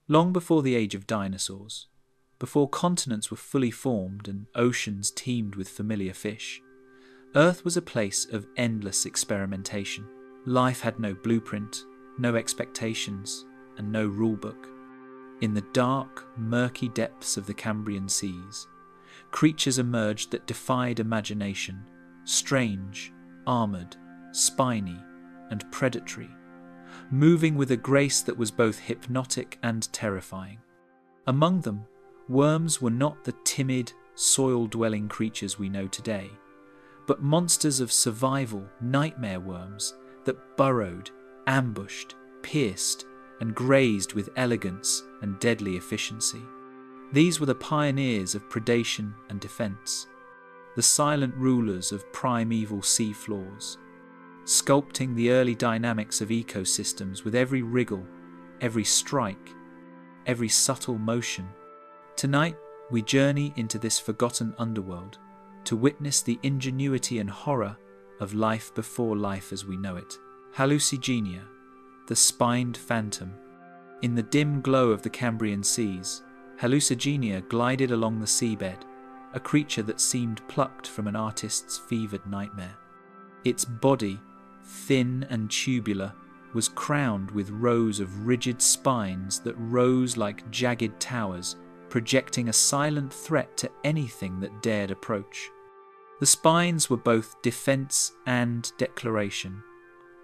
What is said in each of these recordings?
Long before the age of dinosaurs, before continents were fully formed and oceans teemed with familiar fish, Earth was a place of endless experimentation. Life had no blueprint, no expectations, and no rulebook. In the dark, murky depths of the Cambrian seas, creatures emerged that defied imagination, strange, armoured, spiny, and predatory, moving with a grace that was both hypnotic and terrifying. Among them, worms were not the timid, soil-dwelling creatures we know today, but monsters of survival, nightmare worms that burrowed, ambushed, pierced, and grazed with elegance and deadly efficiency. These were the pioneers of predation and defense, the silent rulers of primeval seafloors, sculpting the early dynamics of ecosystems with every wriggle, every strike, every subtle motion. Tonight, we journey into this forgotten underworld to witness the ingenuity and horror of life before life as we know it. Hallucigenia, the spined phantom. In the dim glow of the Cambrian seas, Hallucigenia glided along the seabed, a creature that seemed plucked from an artist's fevered nightmare. Its body, thin and tubular, was crowned with rows of rigid spines that rose like jagged towers, projecting a silent threat to anything that dared approach. The spines were both defense and declaration.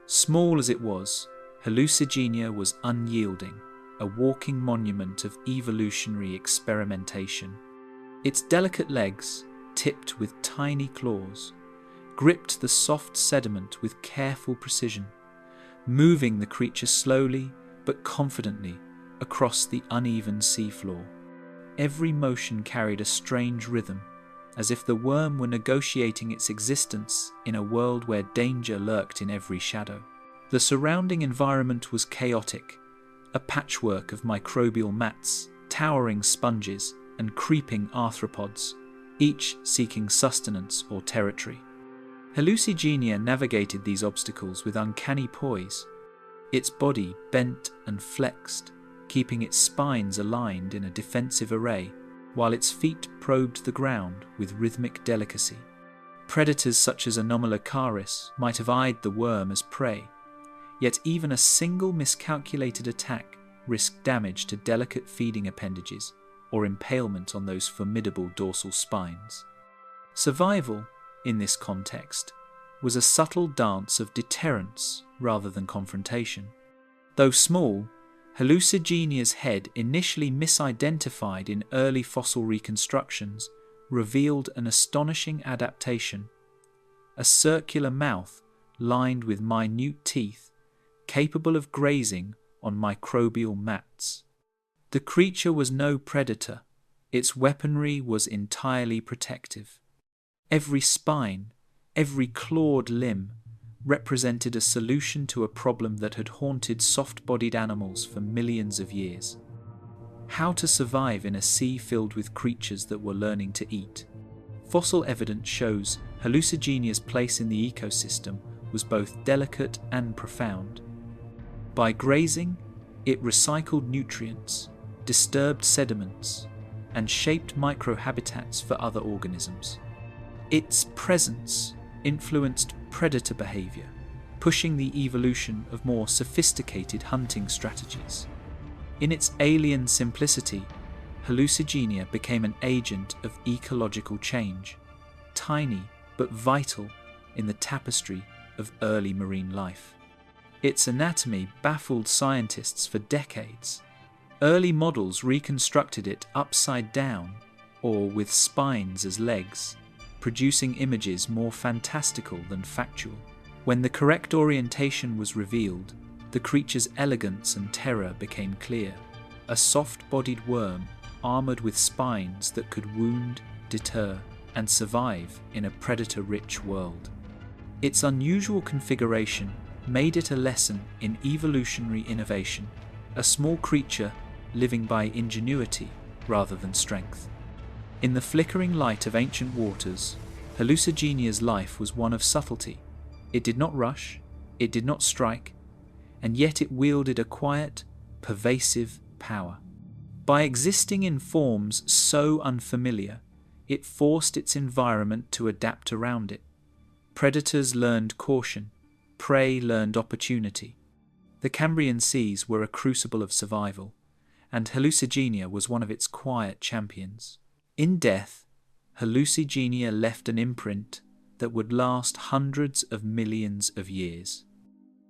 Small as it was, Hallucigenia was unyielding, a walking monument of evolutionary experimentation. Its delicate legs, tipped with tiny claws, gripped the soft sediment with careful precision, moving the creature slowly but confidently across the uneven seafloor. Every motion carried a strange rhythm, as if the worm were negotiating its existence in a world where danger lurked in every shadow. The surrounding environment was chaotic, a patchwork of microbial mats, towering sponges, and creeping arthropods, each seeking sustenance or territory. Hallucigenia navigated these obstacles with uncanny poise. Its body bent and flexed, keeping its spines aligned in a defensive array, while its feet probed the ground with rhythmic delicacy. Predators such as Anomalocaris might have eyed the worm as prey, yet even a single miscalculated attack risked damage to delicate feeding appendages or impalement on those formidable dorsal spines. Survival, in this context, was a subtle dance of deterrence rather than confrontation. Though small, Hallucigenia's head, initially misidentified in early fossil reconstructions, revealed an astonishing adaptation: a circular mouth lined with minute teeth, capable of grazing on microbial mats. The creature was no predator. Its weaponry was entirely protective. Every spine, every clawed limb, represented a solution to a problem that had haunted soft-bodied animals for millions of years: how to survive in a sea filled with creatures that were learning to eat. Fossil evidence shows Hallucigenia's place in the ecosystem was both delicate and profound. By grazing, it recycled nutrients, disturbed sediments, and shaped microhabitats for other organisms. Its presence influenced predator behavior, pushing the evolution of more sophisticated hunting strategies. In its alien simplicity, Hallucigenia became an agent of ecological change, tiny but vital in the tapestry of early marine life. Its anatomy baffled scientists for decades. Early models reconstructed it upside down or with spines as legs, producing images more fantastical than factual. When the correct orientation was revealed, the creature's elegance and terror became clear: a soft-bodied worm armoured with spines that could wound, deter, and survive in a predator-rich world. Its unusual configuration made it a lesson in evolutionary innovation, a small creature living by ingenuity rather than strength. In the flickering light of ancient waters, Hallucigenia's life was one of subtlety. It did not rush, it did not strike, and yet it wielded a quiet, pervasive power. By existing in forms so unfamiliar, it forced its environment to adapt around it. Predators learned caution, prey learned opportunity. The Cambrian seas were a crucible of survival, and hallucigenia was one of its quiet champions. In death, hallucigenia left an imprint that would last hundreds of millions of years.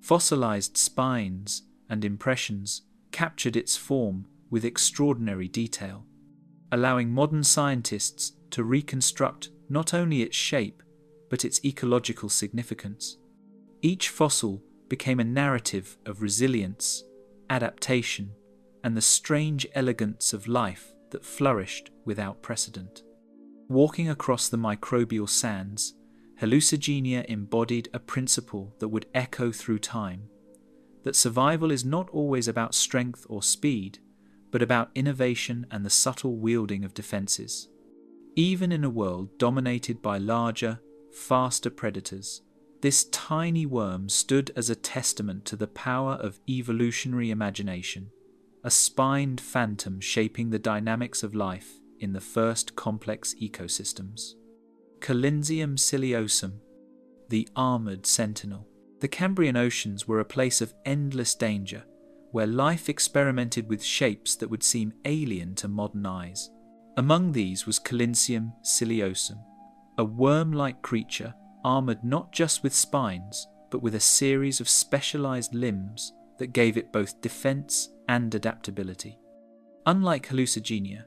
Fossilized spines and impressions captured its form with extraordinary detail, allowing modern scientists to reconstruct not only its shape, but its ecological significance. Each fossil became a narrative of resilience, adaptation, and the strange elegance of life that flourished without precedent. Walking across the microbial sands, hallucigenia embodied a principle that would echo through time, that survival is not always about strength or speed, but about innovation and the subtle wielding of defenses. Even in a world dominated by larger, faster predators, this tiny worm stood as a testament to the power of evolutionary imagination, a spined phantom shaping the dynamics of life in the first complex ecosystems. Calinsium ciliosum, the armoured sentinel. The Cambrian oceans were a place of endless danger, where life experimented with shapes that would seem alien to modern eyes. Among these was Calinsium ciliosum, a worm-like creature armoured not just with spines, but with a series of specialised limbs that gave it both defence and adaptability. Unlike hallucigenia,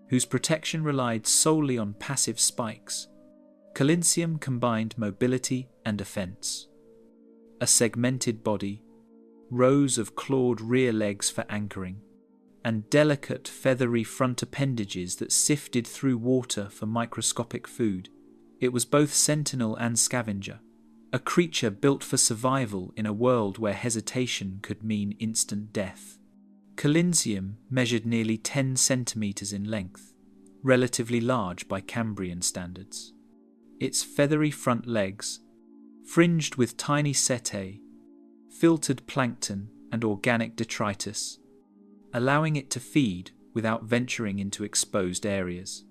whose protection relied solely on passive spikes, Calinsium combined mobility and offence. A segmented body, rows of clawed rear legs for anchoring, and delicate feathery front appendages that sifted through water for microscopic food. It was both sentinel and scavenger, a creature built for survival in a world where hesitation could mean instant death. Calinsium measured nearly 10 centimetres in length, relatively large by Cambrian standards. Its feathery front legs, fringed with tiny setae, filtered plankton and organic detritus, allowing it to feed without venturing into exposed areas.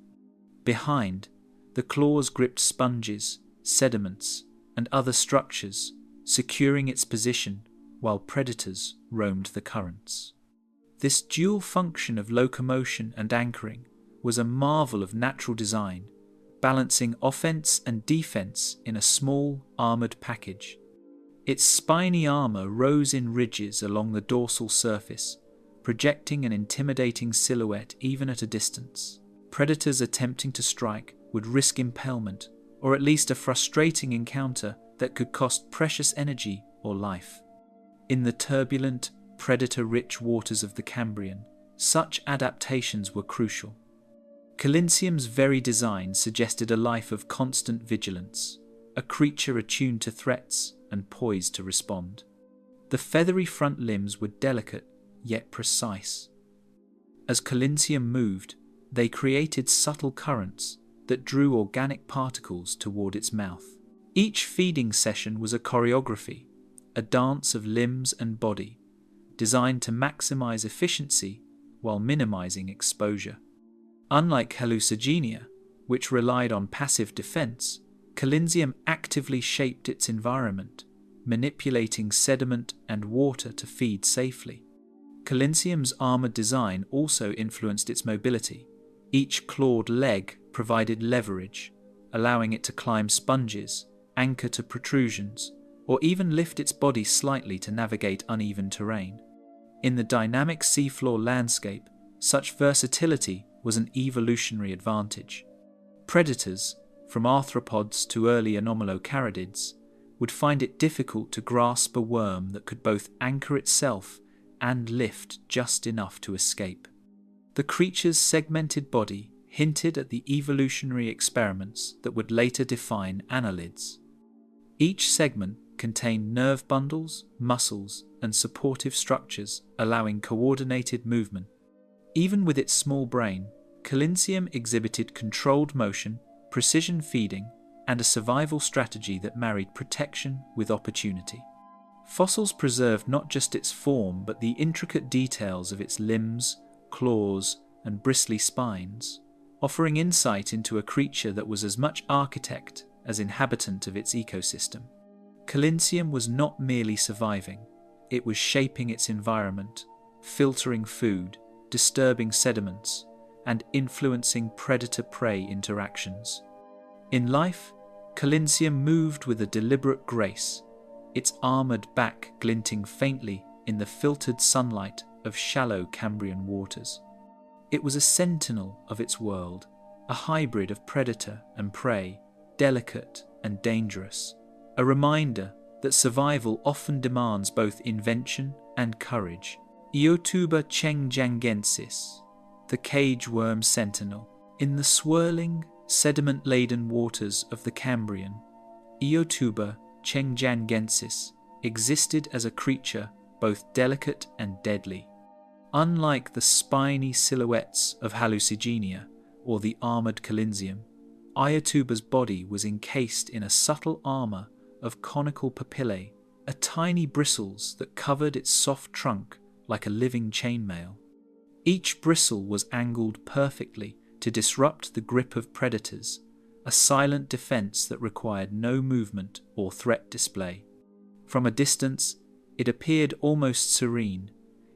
Behind, the claws gripped sponges, sediments, and other structures, securing its position while predators roamed the currents. This dual function of locomotion and anchoring was a marvel of natural design, balancing offense and defense in a small, armoured package. Its spiny armour rose in ridges along the dorsal surface, projecting an intimidating silhouette even at a distance. Predators attempting to strike would risk impalement, or at least a frustrating encounter that could cost precious energy or life. In the turbulent, predator-rich waters of the Cambrian, such adaptations were crucial. Calinsium's very design suggested a life of constant vigilance, a creature attuned to threats and poised to respond. The feathery front limbs were delicate yet precise. As Calinsium moved, they created subtle currents that drew organic particles toward its mouth. Each feeding session was a choreography, a dance of limbs and body, designed to maximize efficiency while minimizing exposure. Unlike hallucigenia, which relied on passive defense, Calinsium actively shaped its environment, manipulating sediment and water to feed safely. Calinsium's armoured design also influenced its mobility. Each clawed leg provided leverage, allowing it to climb sponges, anchor to protrusions, or even lift its body slightly to navigate uneven terrain. In the dynamic seafloor landscape, such versatility was an evolutionary advantage. Predators, from arthropods to early anomalocaridids, would find it difficult to grasp a worm that could both anchor itself and lift just enough to escape. The creature's segmented body hinted at the evolutionary experiments that would later define annelids. Each segment contained nerve bundles, muscles, and supportive structures allowing coordinated movement. Even with its small brain, Calinsium exhibited controlled motion, precision feeding, and a survival strategy that married protection with opportunity. Fossils preserved not just its form but the intricate details of its limbs, claws, and bristly spines, offering insight into a creature that was as much architect as inhabitant of its ecosystem. Calinsium was not merely surviving, it was shaping its environment, filtering food, disturbing sediments, and influencing predator-prey interactions. In life, Calinsium moved with a deliberate grace, its armoured back glinting faintly in the filtered sunlight of shallow Cambrian waters. It was a sentinel of its world, a hybrid of predator and prey, delicate and dangerous, a reminder that survival often demands both invention and courage. Eotuba chengjangensis, the cage worm sentinel. In the swirling, sediment-laden waters of the Cambrian, Eotuba chengjangensis existed as a creature both delicate and deadly. Unlike the spiny silhouettes of Hallucigenia or the armoured Calinsium, Eotuba's body was encased in a subtle armour of conical papillae, a tiny bristles that covered its soft trunk like a living chainmail. Each bristle was angled perfectly to disrupt the grip of predators, a silent defence that required no movement or threat display. From a distance, it appeared almost serene,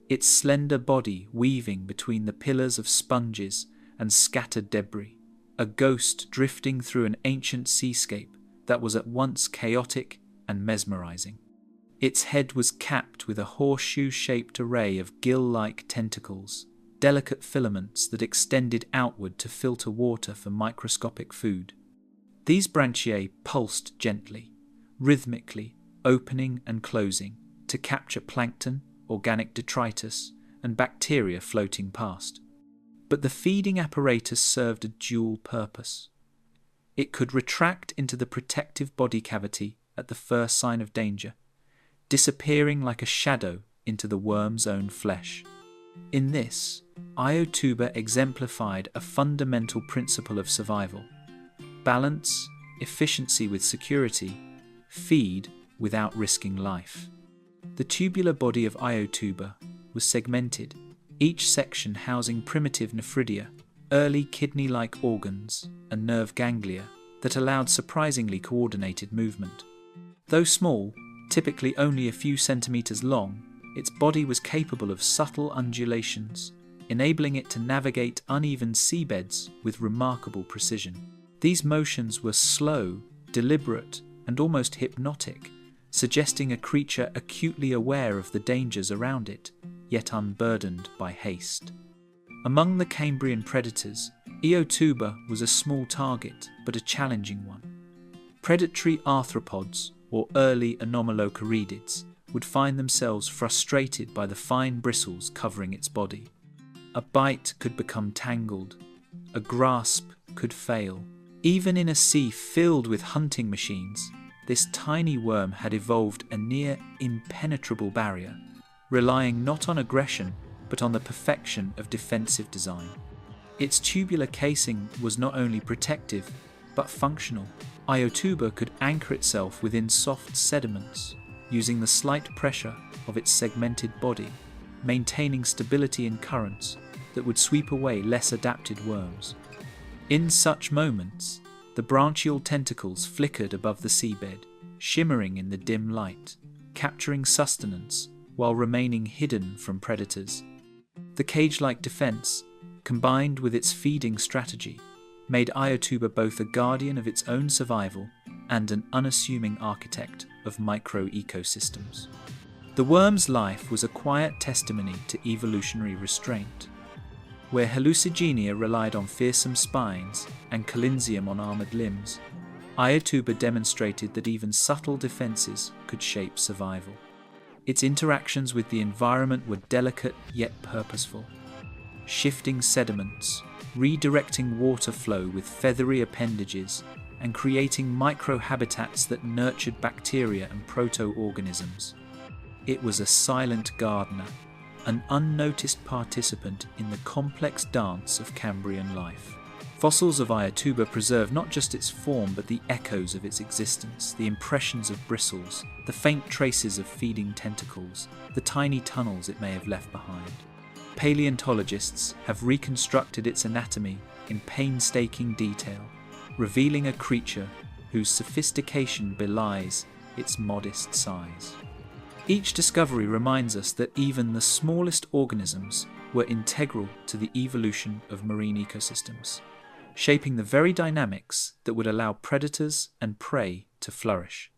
its slender body weaving between the pillars of sponges and scattered debris, a ghost drifting through an ancient seascape that was at once chaotic and mesmerizing. Its head was capped with a horseshoe-shaped array of gill-like tentacles, delicate filaments that extended outward to filter water for microscopic food. These branchiae pulsed gently, rhythmically, opening and closing to capture plankton, organic detritus, and bacteria floating past. But the feeding apparatus served a dual purpose. It could retract into the protective body cavity at the first sign of danger, disappearing like a shadow into the worm's own flesh. In this, Eotuba exemplified a fundamental principle of survival: balance, efficiency with security, feed without risking life. The tubular body of Eotuba was segmented, each section housing primitive nephridia, early kidney-like organs, and nerve ganglia that allowed surprisingly coordinated movement. Though small, typically only a few centimetres long, its body was capable of subtle undulations, enabling it to navigate uneven seabeds with remarkable precision. These motions were slow, deliberate, and almost hypnotic, suggesting a creature acutely aware of the dangers around it, yet unburdened by haste. Among the Cambrian predators, Eotuba was a small target, but a challenging one. Predatory arthropods, or early anomalocaridids, would find themselves frustrated by the fine bristles covering its body. A bite could become tangled, a grasp could fail. Even in a sea filled with hunting machines, this tiny worm had evolved a near impenetrable barrier, relying not on aggression but on the perfection of defensive design. Its tubular casing was not only protective but functional. Eotuba could anchor itself within soft sediments, using the slight pressure of its segmented body, maintaining stability in currents that would sweep away less adapted worms. In such moments, the branchial tentacles flickered above the seabed, shimmering in the dim light, capturing sustenance while remaining hidden from predators. The cage-like defense, combined with its feeding strategy, made Eotuba both a guardian of its own survival and an unassuming architect of micro-ecosystems. The worm's life was a quiet testimony to evolutionary restraint. Where Hallucigenia relied on fearsome spines and Calinsium on armoured limbs, Eotuba demonstrated that even subtle defences could shape survival. Its interactions with the environment were delicate yet purposeful, shifting sediments, redirecting water flow with feathery appendages, and creating microhabitats that nurtured bacteria and proto-organisms. It was a silent gardener, an unnoticed participant in the complex dance of Cambrian life. Fossils of Eotuba preserve not just its form but the echoes of its existence, the impressions of bristles, the faint traces of feeding tentacles, the tiny tunnels it may have left behind. Paleontologists have reconstructed its anatomy in painstaking detail, revealing a creature whose sophistication belies its modest size. Each discovery reminds us that even the smallest organisms were integral to the evolution of marine ecosystems, shaping the very dynamics that would allow predators and prey to flourish.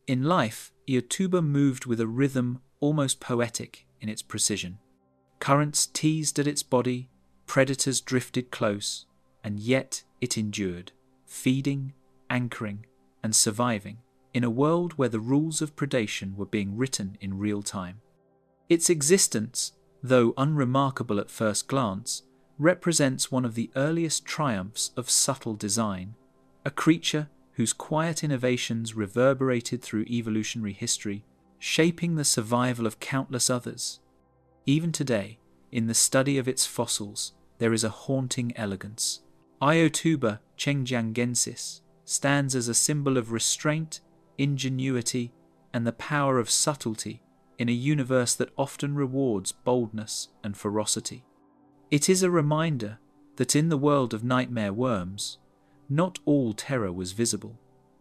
In life, Eotuba moved with a rhythm almost poetic in its precision. Currents teased at its body, predators drifted close, and yet it endured, feeding, anchoring, and surviving in a world where the rules of predation were being written in real time. Its existence, though unremarkable at first glance, represents one of the earliest triumphs of subtle design, a creature whose quiet innovations reverberated through evolutionary history, shaping the survival of countless others. Even today, in the study of its fossils, there is a haunting elegance. Eotuba chengjiangensis stands as a symbol of restraint, ingenuity, and the power of subtlety in a universe that often rewards boldness and ferocity. It is a reminder that in the world of nightmare worms, not all terror was visible.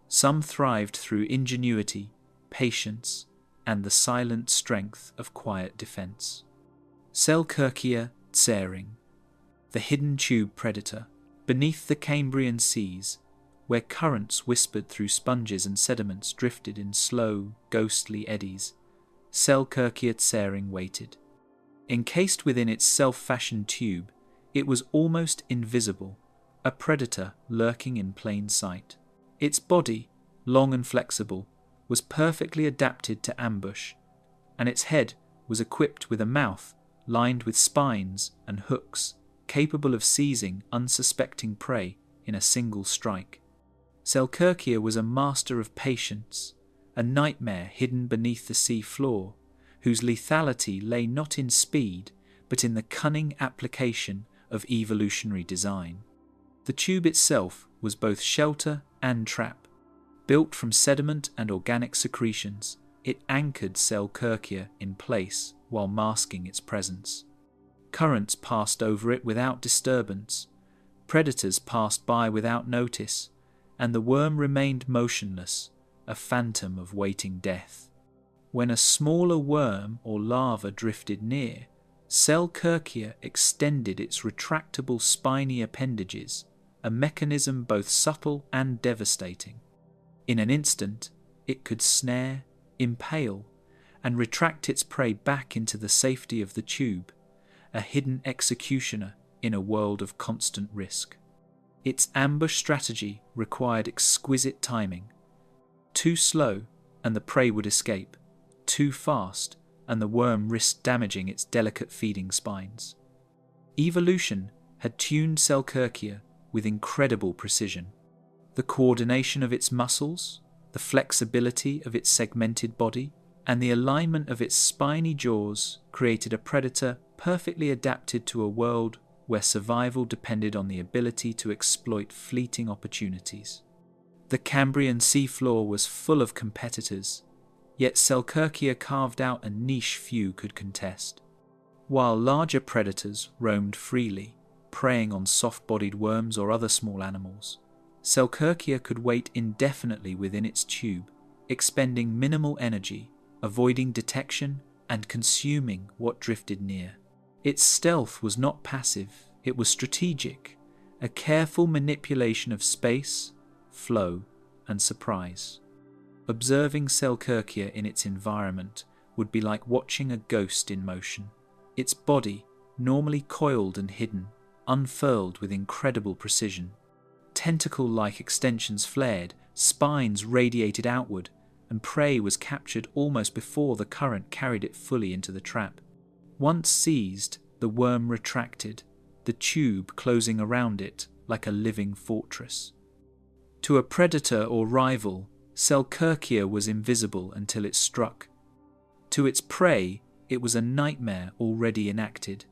Some thrived through ingenuity, patience, and the silent strength of quiet defense. Selkirkia tsering, the hidden tube predator, beneath the Cambrian seas, where currents whispered through sponges and sediments drifted in slow, ghostly eddies, Selkirkia tsering waited. Encased within its self-fashioned tube, it was almost invisible, a predator lurking in plain sight. Its body, long and flexible, was perfectly adapted to ambush, and its head was equipped with a mouth lined with spines and hooks, capable of seizing unsuspecting prey in a single strike. Selkirkia was a master of patience, a nightmare hidden beneath the sea floor, whose lethality lay not in speed, but in the cunning application of evolutionary design. The tube itself was both shelter and trap. Built from sediment and organic secretions, it anchored Selkirkia in place while masking its presence. Currents passed over it without disturbance, predators passed by without notice, and the worm remained motionless, a phantom of waiting death. When a smaller worm or larva drifted near, Selkirkia extended its retractable spiny appendages, a mechanism both subtle and devastating. In an instant, it could snare, impale, and retract its prey back into the safety of the tube, a hidden executioner in a world of constant risk. Its ambush strategy required exquisite timing. Too slow, and the prey would escape. Too fast, and the worm risked damaging its delicate feeding spines. Evolution had tuned Selkirkia with incredible precision. The coordination of its muscles, the flexibility of its segmented body, and the alignment of its spiny jaws created a predator perfectly adapted to a world where survival depended on the ability to exploit fleeting opportunities. The Cambrian seafloor was full of competitors, yet Selkirkia carved out a niche few could contest. While larger predators roamed freely, preying on soft-bodied worms or other small animals, Selkirkia could wait indefinitely within its tube, expending minimal energy, avoiding detection and consuming what drifted near. Its stealth was not passive, it was strategic, a careful manipulation of space, flow, and surprise. Observing Selkirkia in its environment would be like watching a ghost in motion. Its body, normally coiled and hidden, unfurled with incredible precision. Tentacle-like extensions flared, spines radiated outward, and prey was captured almost before the current carried it fully into the trap. Once seized, the worm retracted, the tube closing around it like a living fortress. To a predator or rival, Selkirkia was invisible until it struck. To its prey, it was a nightmare already enacted.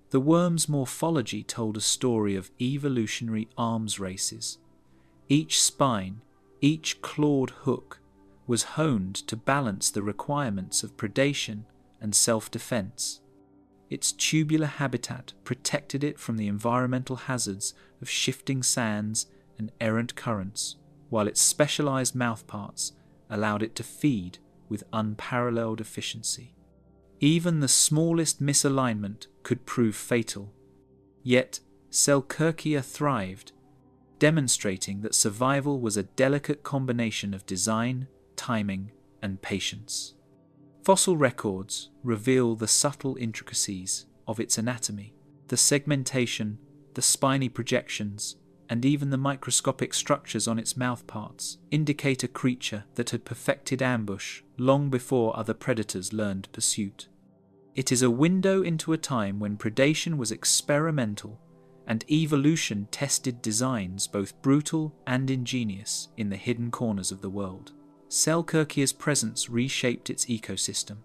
The worm's morphology told a story of evolutionary arms races. Each spine, each clawed hook, was honed to balance the requirements of predation and self-defense. Its tubular habitat protected it from the environmental hazards of shifting sands and errant currents, while its specialized mouthparts allowed it to feed with unparalleled efficiency. Even the smallest misalignment could prove fatal. Yet, Selkirkia thrived, demonstrating that survival was a delicate combination of design, timing, and patience. Fossil records reveal the subtle intricacies of its anatomy. The segmentation, the spiny projections, and even the microscopic structures on its mouthparts indicate a creature that had perfected ambush long before other predators learned pursuit. It is a window into a time when predation was experimental and evolution tested designs both brutal and ingenious in the hidden corners of the world. Selkirkia's presence reshaped its ecosystem.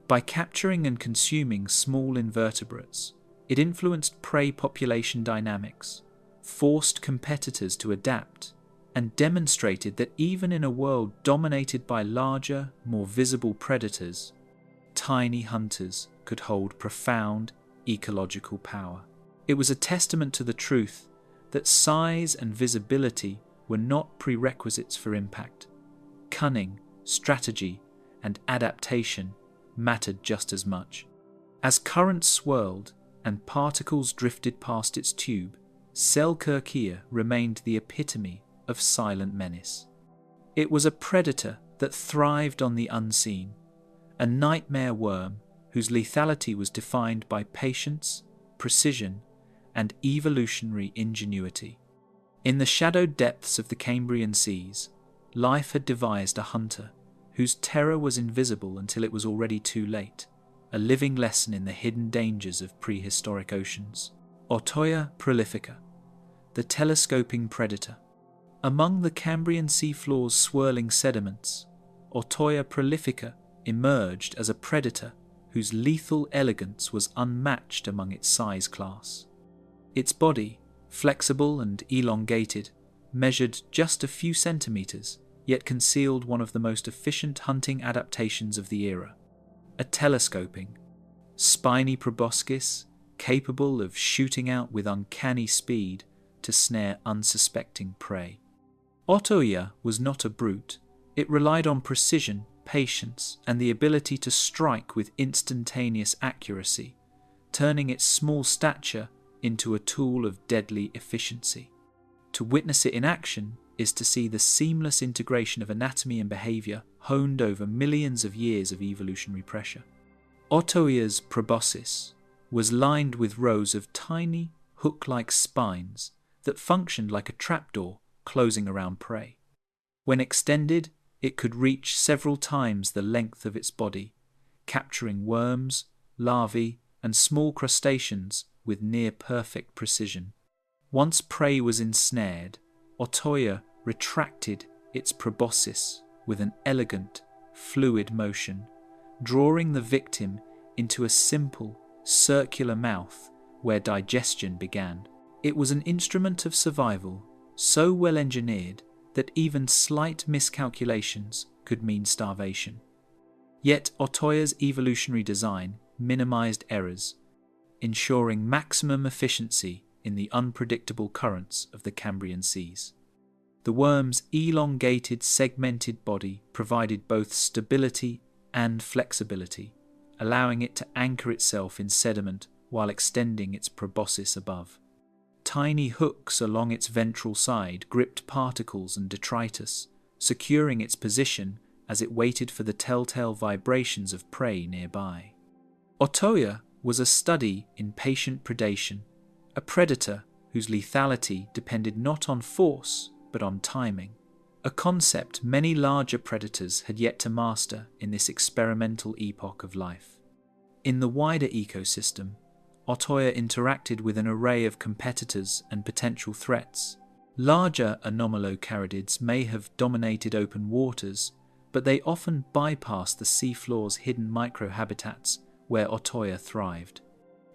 By capturing and consuming small invertebrates, it influenced prey population dynamics, forced competitors to adapt, and demonstrated that even in a world dominated by larger, more visible predators, tiny hunters could hold profound ecological power. It was a testament to the truth that size and visibility were not prerequisites for impact. Cunning, strategy, and adaptation mattered just as much. As currents swirled and particles drifted past its tube, Selkirkia remained the epitome of silent menace. It was a predator that thrived on the unseen, a nightmare worm whose lethality was defined by patience, precision, and evolutionary ingenuity. In the shadowed depths of the Cambrian seas, life had devised a hunter whose terror was invisible until it was already too late, a living lesson in the hidden dangers of prehistoric oceans. Otoia prolifica, the telescoping predator. Among the Cambrian seafloor's swirling sediments, Otoia prolifica emerged as a predator whose lethal elegance was unmatched among its size class. Its body, flexible and elongated, measured just a few centimeters, yet concealed one of the most efficient hunting adaptations of the era: a telescoping, spiny proboscis capable of shooting out with uncanny speed to snare unsuspecting prey. Otoia was not a brute. It relied on precision, patience, and the ability to strike with instantaneous accuracy, turning its small stature into a tool of deadly efficiency. To witness it in action is to see the seamless integration of anatomy and behavior honed over millions of years of evolutionary pressure. Otoia's proboscis was lined with rows of tiny, hook-like spines that functioned like a trapdoor closing around prey. When extended, it could reach several times the length of its body, capturing worms, larvae, and small crustaceans with near-perfect precision. Once prey was ensnared, Otoia retracted its proboscis with an elegant, fluid motion, drawing the victim into a simple, circular mouth where digestion began. It was an instrument of survival, so well engineered that even slight miscalculations could mean starvation. Yet Otoia's evolutionary design minimized errors, ensuring maximum efficiency in the unpredictable currents of the Cambrian seas. The worm's elongated, segmented body provided both stability and flexibility, allowing it to anchor itself in sediment while extending its proboscis above. Tiny hooks along its ventral side gripped particles and detritus, securing its position as it waited for the telltale vibrations of prey nearby. Otoia was a study in patient predation, a predator whose lethality depended not on force but on timing, a concept many larger predators had yet to master in this experimental epoch of life. In the wider ecosystem, Otoia interacted with an array of competitors and potential threats. Larger anomalocaridids may have dominated open waters, but they often bypassed the seafloor's hidden microhabitats where Otoia thrived.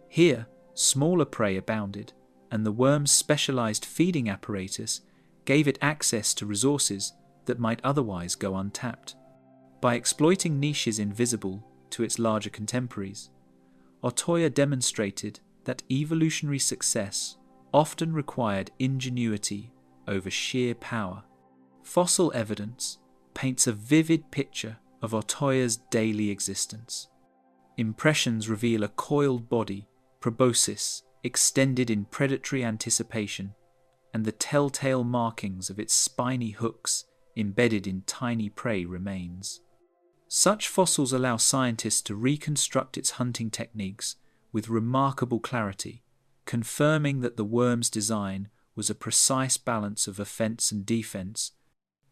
Here, smaller prey abounded, and the worm's specialized feeding apparatus gave it access to resources that might otherwise go untapped. By exploiting niches invisible to its larger contemporaries, Otoya demonstrated that evolutionary success often required ingenuity over sheer power. Fossil evidence paints a vivid picture of Otoya's daily existence. Impressions reveal a coiled body, proboscis, extended in predatory anticipation, and the telltale markings of its spiny hooks embedded in tiny prey remains. Such fossils allow scientists to reconstruct its hunting techniques with remarkable clarity, confirming that the worm's design was a precise balance of offense and defense,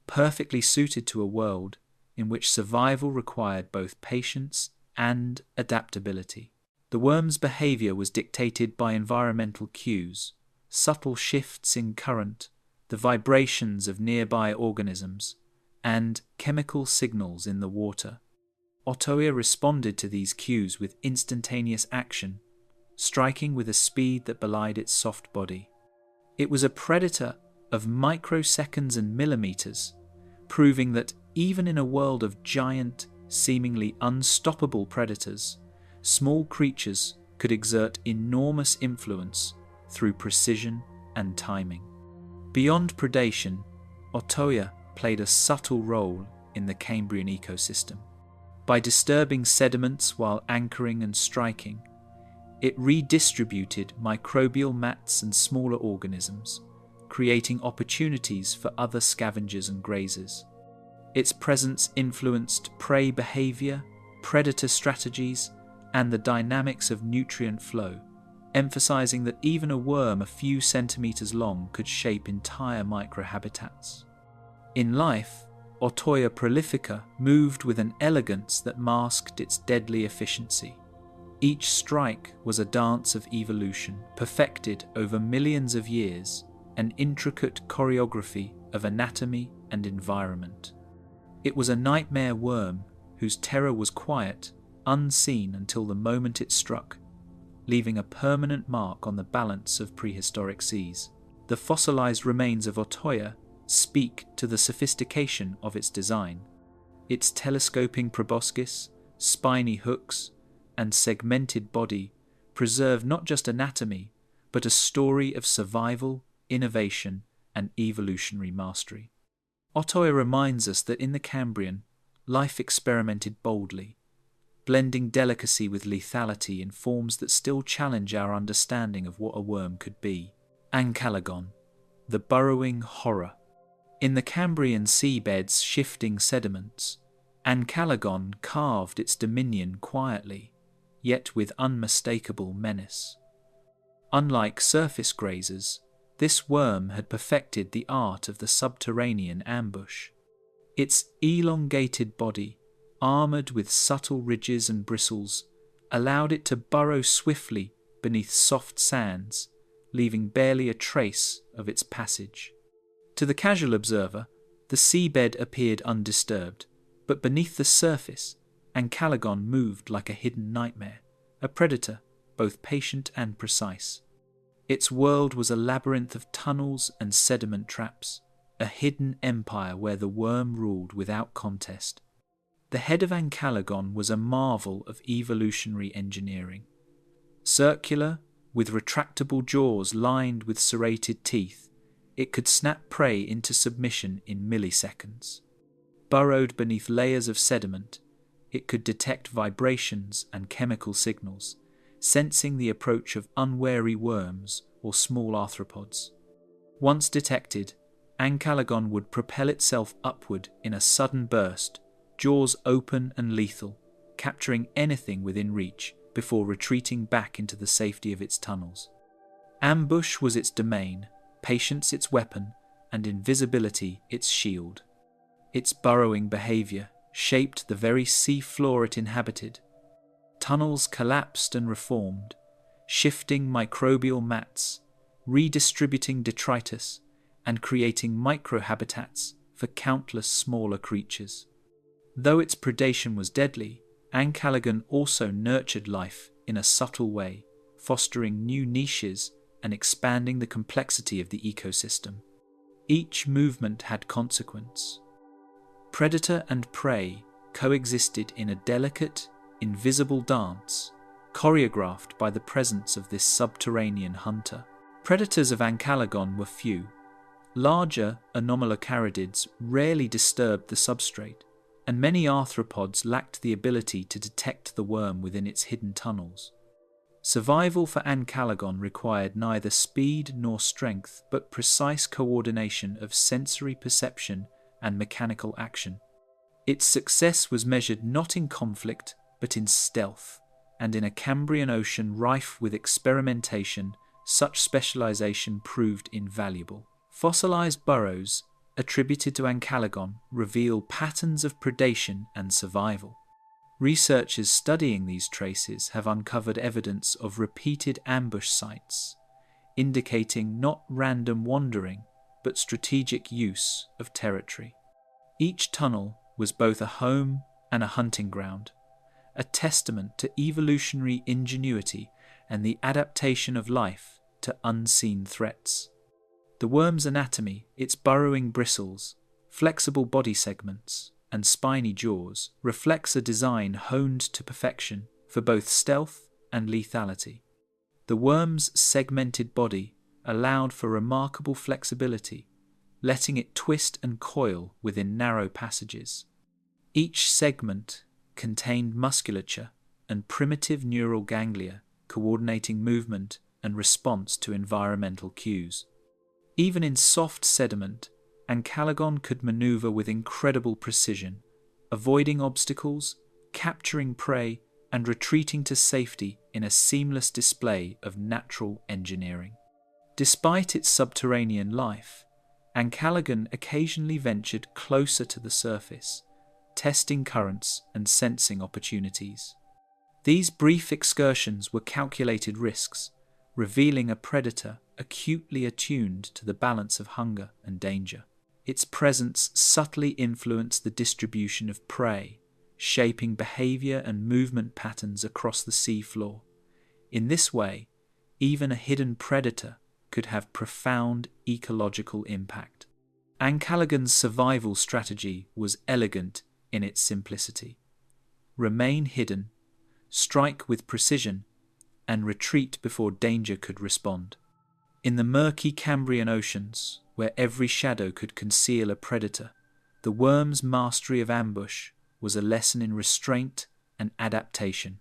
perfectly suited to a world in which survival required both patience and adaptability. The worm's behavior was dictated by environmental cues, subtle shifts in current, the vibrations of nearby organisms, and chemical signals in the water. Otoya responded to these cues with instantaneous action, striking with a speed that belied its soft body. It was a predator of microseconds and millimeters, proving that even in a world of giant, seemingly unstoppable predators, small creatures could exert enormous influence through precision and timing. Beyond predation, Otoya played a subtle role in the Cambrian ecosystem. By disturbing sediments while anchoring and striking, it redistributed microbial mats and smaller organisms, creating opportunities for other scavengers and grazers. Its presence influenced prey behavior, predator strategies, and the dynamics of nutrient flow, emphasizing that even a worm a few centimeters long could shape entire microhabitats. In life, Otoya prolifica moved with an elegance that masked its deadly efficiency. Each strike was a dance of evolution, perfected over millions of years, an intricate choreography of anatomy and environment. It was a nightmare worm whose terror was quiet, unseen until the moment it struck, leaving a permanent mark on the balance of prehistoric seas. The fossilized remains of Otoya speak to the sophistication of its design. Its telescoping proboscis, spiny hooks, and segmented body preserve not just anatomy, but a story of survival, innovation, and evolutionary mastery. Otoya reminds us that in the Cambrian, life experimented boldly, blending delicacy with lethality in forms that still challenge our understanding of what a worm could be. Ancalagon, the burrowing horror. In the Cambrian seabed's shifting sediments, Ancalagon carved its dominion quietly, yet with unmistakable menace. Unlike surface grazers, this worm had perfected the art of the subterranean ambush. Its elongated body, armoured with subtle ridges and bristles, allowed it to burrow swiftly beneath soft sands, leaving barely a trace of its passage. To the casual observer, the seabed appeared undisturbed, but beneath the surface, Ancalagon moved like a hidden nightmare, a predator, both patient and precise. Its world was a labyrinth of tunnels and sediment traps, a hidden empire where the worm ruled without contest. The head of Ancalagon was a marvel of evolutionary engineering. Circular, with retractable jaws lined with serrated teeth, it could snap prey into submission in milliseconds. Burrowed beneath layers of sediment, it could detect vibrations and chemical signals, sensing the approach of unwary worms or small arthropods. Once detected, Ancalagon would propel itself upward in a sudden burst, jaws open and lethal, capturing anything within reach before retreating back into the safety of its tunnels. Ambush was its domain, patience its weapon, and invisibility its shield. Its burrowing behaviour shaped the very seafloor it inhabited. Tunnels collapsed and reformed, shifting microbial mats, redistributing detritus, and creating microhabitats for countless smaller creatures. Though its predation was deadly, Ancalagon also nurtured life in a subtle way, fostering new niches and expanding the complexity of the ecosystem. Each movement had consequence. Predator and prey coexisted in a delicate, invisible dance, choreographed by the presence of this subterranean hunter. Predators of Ancalagon were few. Larger anomalocaridids rarely disturbed the substrate, and many arthropods lacked the ability to detect the worm within its hidden tunnels. Survival for Ancalagon required neither speed nor strength, but precise coordination of sensory perception and mechanical action. Its success was measured not in conflict, but in stealth, and in a Cambrian ocean rife with experimentation, such specialization proved invaluable. Fossilized burrows attributed to Ancalagon reveal patterns of predation and survival. Researchers studying these traces have uncovered evidence of repeated ambush sites, indicating not random wandering, but strategic use of territory. Each tunnel was both a home and a hunting ground, a testament to evolutionary ingenuity and the adaptation of life to unseen threats. The worm's anatomy, its burrowing bristles, flexible body segments, and spiny jaws, reflects a design honed to perfection for both stealth and lethality. The worm's segmented body allowed for remarkable flexibility, letting it twist and coil within narrow passages. Each segment contained musculature and primitive neural ganglia coordinating movement and response to environmental cues. Even in soft sediment, Ancalagon could maneuver with incredible precision, avoiding obstacles, capturing prey, and retreating to safety in a seamless display of natural engineering. Despite its subterranean life, Ancalagon occasionally ventured closer to the surface, testing currents and sensing opportunities. These brief excursions were calculated risks, revealing a predator acutely attuned to the balance of hunger and danger. Its presence subtly influenced the distribution of prey, shaping behavior and movement patterns across the seafloor. In this way, even a hidden predator could have profound ecological impact. Ancalagon's survival strategy was elegant in its simplicity. Remain hidden, strike with precision, and retreat before danger could respond. In the murky Cambrian oceans, where every shadow could conceal a predator, the worm's mastery of ambush was a lesson in restraint and adaptation.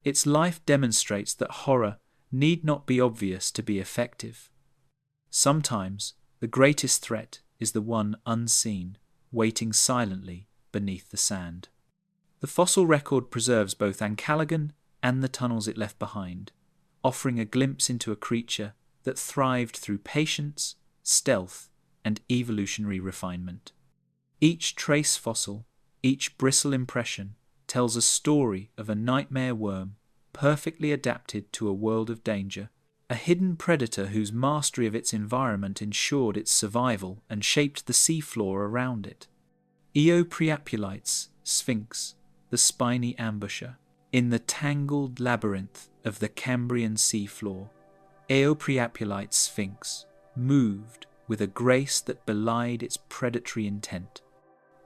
Its life demonstrates that horror need not be obvious to be effective. Sometimes the greatest threat is the one unseen, waiting silently beneath the sand. The fossil record preserves both Ancalagon and the tunnels it left behind, offering a glimpse into a creature that thrived through patience, stealth, and evolutionary refinement. Each trace fossil, each bristle impression, tells a story of a nightmare worm perfectly adapted to a world of danger, a hidden predator whose mastery of its environment ensured its survival and shaped the seafloor around it. Eopreapulites, Sphinx, the spiny ambusher. In the tangled labyrinth of the Cambrian seafloor, Eopreapulite Sphinx moved with a grace that belied its predatory intent.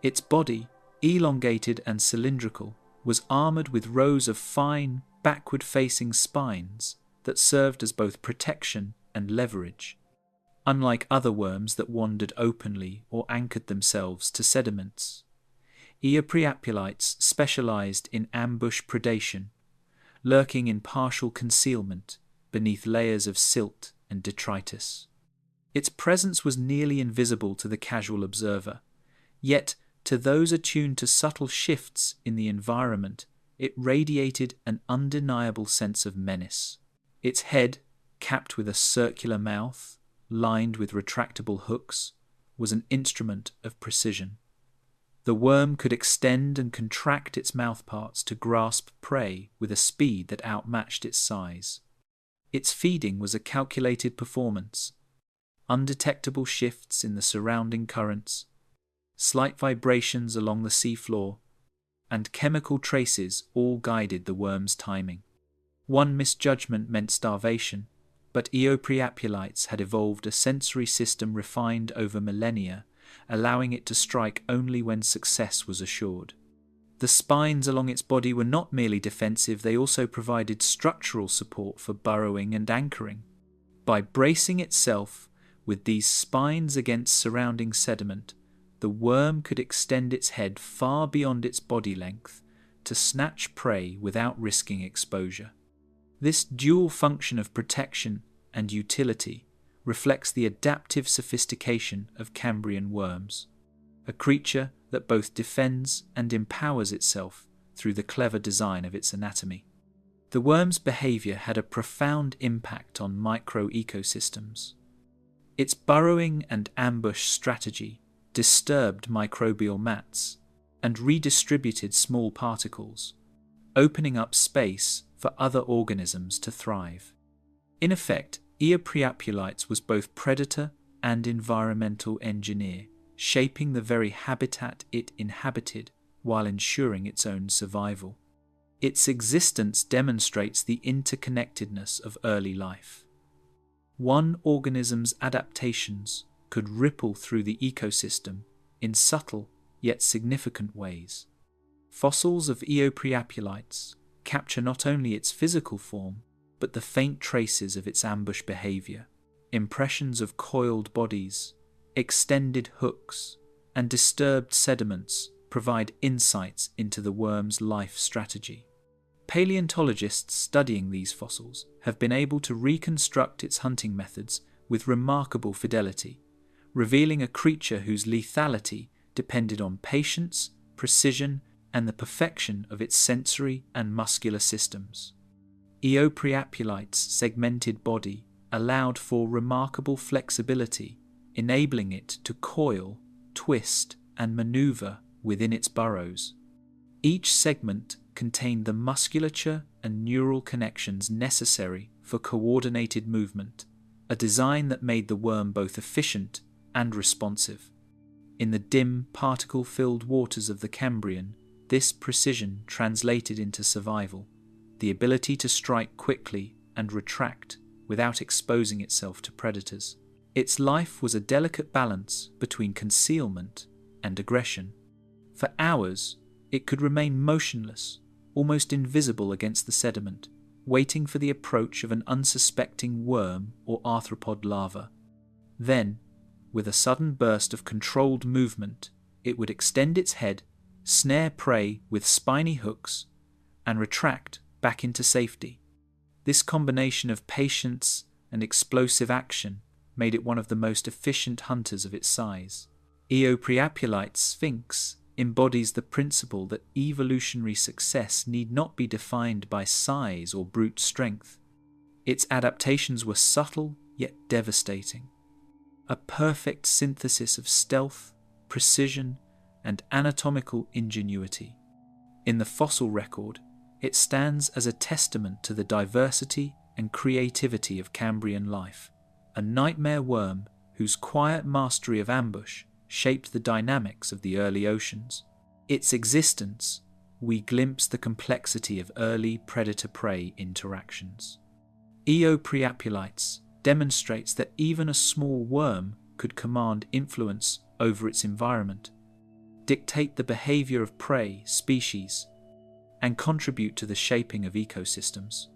Its body, elongated and cylindrical, was armoured with rows of fine, backward-facing spines that served as both protection and leverage. Unlike other worms that wandered openly or anchored themselves to sediments, Eopreapulites specialized in ambush predation, lurking in partial concealment beneath layers of silt and detritus. Its presence was nearly invisible to the casual observer, yet to those attuned to subtle shifts in the environment, it radiated an undeniable sense of menace. Its head, capped with a circular mouth, lined with retractable hooks, was an instrument of precision. The worm could extend and contract its mouthparts to grasp prey with a speed that outmatched its size. Its feeding was a calculated performance. Undetectable shifts in the surrounding currents, slight vibrations along the seafloor, and chemical traces all guided the worm's timing. One misjudgment meant starvation, but Eopreapulites had evolved a sensory system refined over millennia, allowing it to strike only when success was assured. The spines along its body were not merely defensive, they also provided structural support for burrowing and anchoring. By bracing itself with these spines against surrounding sediment, the worm could extend its head far beyond its body length to snatch prey without risking exposure. This dual function of protection and utility reflects the adaptive sophistication of Cambrian worms, a creature that both defends and empowers itself through the clever design of its anatomy. The worm's behavior had a profound impact on micro-ecosystems. Its burrowing and ambush strategy disturbed microbial mats and redistributed small particles, opening up space for other organisms to thrive. In effect, Prehistoric was both predator and environmental engineer, shaping the very habitat it inhabited while ensuring its own survival. Its existence demonstrates the interconnectedness of early life. One organism's adaptations could ripple through the ecosystem in subtle yet significant ways. Fossils of Prehistoric capture not only its physical form, but the faint traces of its ambush behavior. Impressions of coiled bodies, extended hooks, and disturbed sediments provide insights into the worm's life strategy. Paleontologists studying these fossils have been able to reconstruct its hunting methods with remarkable fidelity, revealing a creature whose lethality depended on patience, precision, and the perfection of its sensory and muscular systems. Prehistoric's segmented body allowed for remarkable flexibility, enabling it to coil, twist, and maneuver within its burrows. Each segment contained the musculature and neural connections necessary for coordinated movement, a design that made the worm both efficient and responsive. In the dim, particle-filled waters of the Cambrian, this precision translated into survival, the ability to strike quickly and retract without exposing itself to predators. Its life was a delicate balance between concealment and aggression. For hours, it could remain motionless, almost invisible against the sediment, waiting for the approach of an unsuspecting worm or arthropod larva. Then, with a sudden burst of controlled movement, it would extend its head, snare prey with spiny hooks, and retract back into safety. This combination of patience and explosive action made it one of the most efficient hunters of its size. Prehistoric's sphinx embodies the principle that evolutionary success need not be defined by size or brute strength. Its adaptations were subtle yet devastating, a perfect synthesis of stealth, precision, and anatomical ingenuity. In the fossil record, it stands as a testament to the diversity and creativity of Cambrian life, a nightmare worm whose quiet mastery of ambush shaped the dynamics of the early oceans. Its existence, we glimpse the complexity of early predator-prey interactions. Prehistoric demonstrates that even a small worm could command influence over its environment, dictate the behavior of prey species, and contribute to the shaping of ecosystems.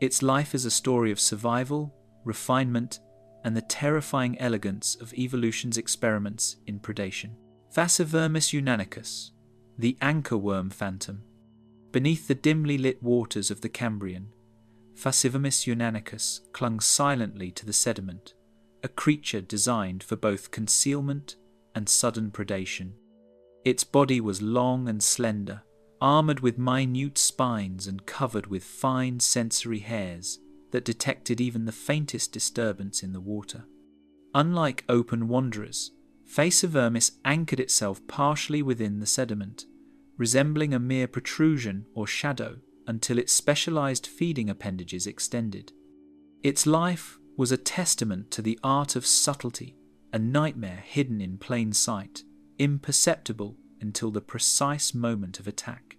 Its life is a story of survival, refinement, and the terrifying elegance of evolution's experiments in predation. Phacovermis unanicus, the anchor worm phantom. Beneath the dimly lit waters of the Cambrian, Phacovermis unanicus clung silently to the sediment, a creature designed for both concealment and sudden predation. Its body was long and slender, armoured with minute spines and covered with fine sensory hairs that detected even the faintest disturbance in the water. Unlike open wanderers, Phacovermis anchored itself partially within the sediment, resembling a mere protrusion or shadow until its specialised feeding appendages extended. Its life was a testament to the art of subtlety, a nightmare hidden in plain sight, imperceptible until the precise moment of attack.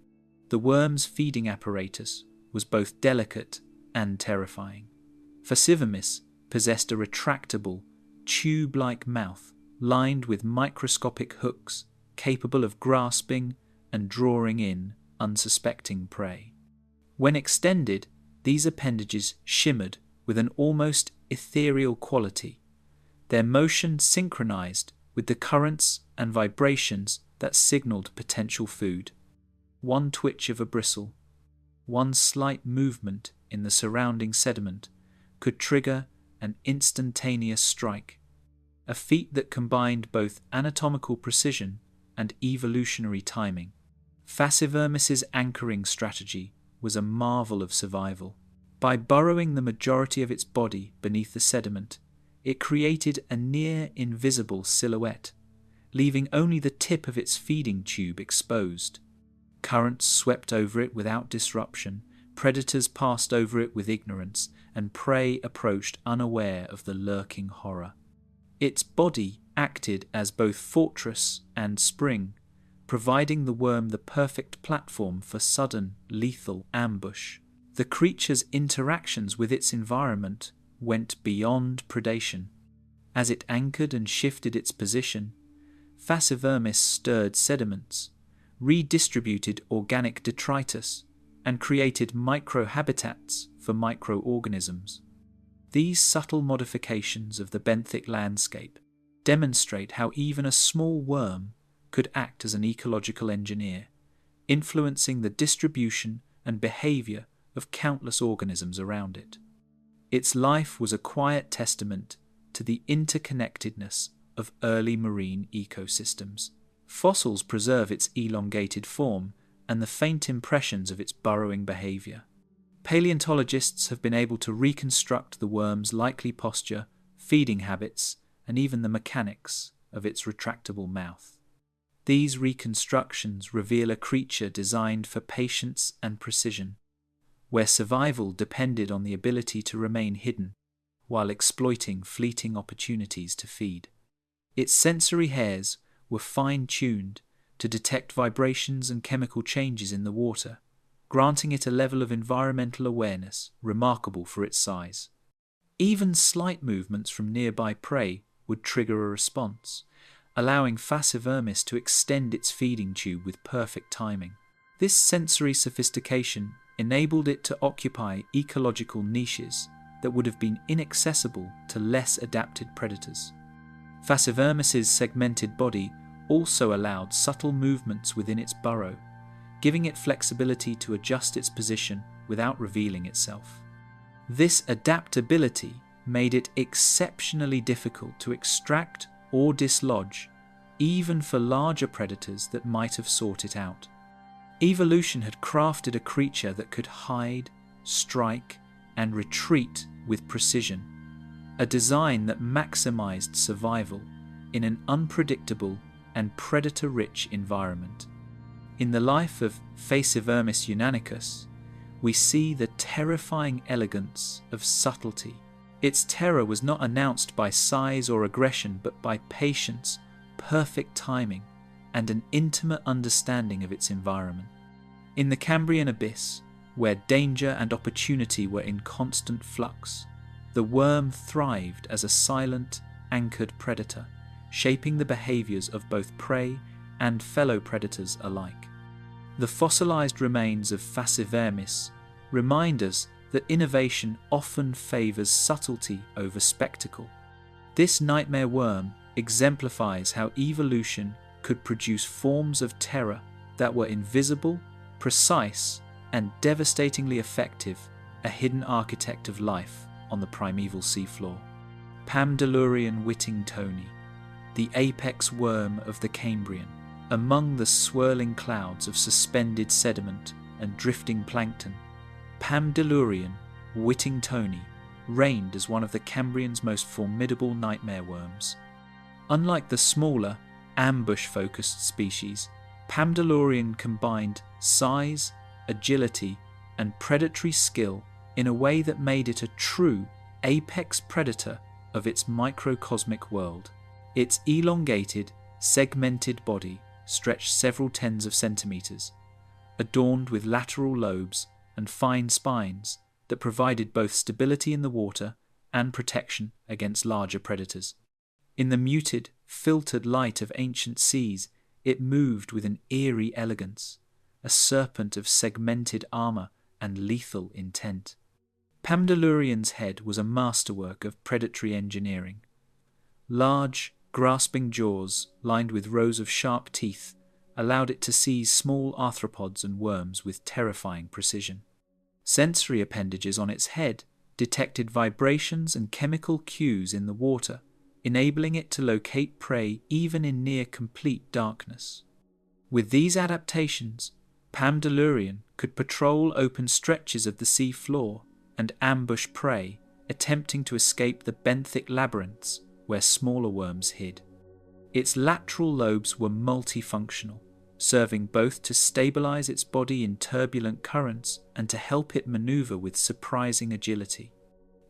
The worm's feeding apparatus was both delicate and terrifying. Phacovermis possessed a retractable, tube-like mouth lined with microscopic hooks capable of grasping and drawing in unsuspecting prey. When extended, these appendages shimmered with an almost ethereal quality, their motion synchronized with the currents and vibrations that signaled potential food. One twitch of a bristle, one slight movement in the surrounding sediment could trigger an instantaneous strike, a feat that combined both anatomical precision and evolutionary timing. Fascivermis's anchoring strategy was a marvel of survival. By burrowing the majority of its body beneath the sediment, it created a near-invisible silhouette, leaving only the tip of its feeding tube exposed. Currents swept over it without disruption, predators passed over it with ignorance, and prey approached unaware of the lurking horror. Its body acted as both fortress and spring, providing the worm the perfect platform for sudden, lethal ambush. The creature's interactions with its environment went beyond predation. As it anchored and shifted its position, Fascivermis stirred sediments, redistributed organic detritus, and created microhabitats for microorganisms. These subtle modifications of the benthic landscape demonstrate how even a small worm could act as an ecological engineer, influencing the distribution and behavior of countless organisms around it. Its life was a quiet testament to the interconnectedness of early marine ecosystems. Fossils preserve its elongated form and the faint impressions of its burrowing behavior. Paleontologists have been able to reconstruct the worm's likely posture, feeding habits, and even the mechanics of its retractable mouth. These reconstructions reveal a creature designed for patience and precision, where survival depended on the ability to remain hidden while exploiting fleeting opportunities to feed. Its sensory hairs were fine-tuned to detect vibrations and chemical changes in the water, granting it a level of environmental awareness remarkable for its size. Even slight movements from nearby prey would trigger a response, allowing Fascivermis to extend its feeding tube with perfect timing. This sensory sophistication enabled it to occupy ecological niches that would have been inaccessible to less adapted predators. Fascivermis's segmented body also allowed subtle movements within its burrow, giving it flexibility to adjust its position without revealing itself. This adaptability made it exceptionally difficult to extract or dislodge, even for larger predators that might have sought it out. Evolution had crafted a creature that could hide, strike, and retreat with precision, a design that maximized survival in an unpredictable and predator-rich environment. In the life of Fascivermis unanicus, we see the terrifying elegance of subtlety. Its terror was not announced by size or aggression, but by patience, perfect timing, and an intimate understanding of its environment. In the Cambrian abyss, where danger and opportunity were in constant flux, the worm thrived as a silent, anchored predator, shaping the behaviors of both prey and fellow predators alike. The fossilized remains of Fascivermis remind us that innovation often favors subtlety over spectacle. This nightmare worm exemplifies how evolution could produce forms of terror that were invisible, precise, and devastatingly effective, a hidden architect of life on the primeval seafloor. Pamdelurian Whittingtoni, the apex worm of the Cambrian, among the swirling clouds of suspended sediment and drifting plankton, Pamdelurian Whittingtoni reigned as one of the Cambrian's most formidable nightmare worms. Unlike the smaller, ambush-focused species, Pamdelurian combined size, agility, and predatory skill in a way that made it a true apex predator of its microcosmic world. Its elongated, segmented body stretched several tens of centimeters, adorned with lateral lobes and fine spines that provided both stability in the water and protection against larger predators. In the muted, filtered light of ancient seas, It moved with an eerie elegance, a serpent of segmented armor and lethal intent. Pamdalurian's head was a masterwork of predatory engineering. Large, grasping jaws lined with rows of sharp teeth allowed it to seize small arthropods and worms with terrifying precision. Sensory appendages on its head detected vibrations and chemical cues in the water, enabling it to locate prey even in near-complete darkness. With these adaptations, Pamdalurian could patrol open stretches of the sea floor and ambush prey, attempting to escape the benthic labyrinths where smaller worms hid. Its lateral lobes were multifunctional, serving both to stabilize its body in turbulent currents and to help it maneuver with surprising agility.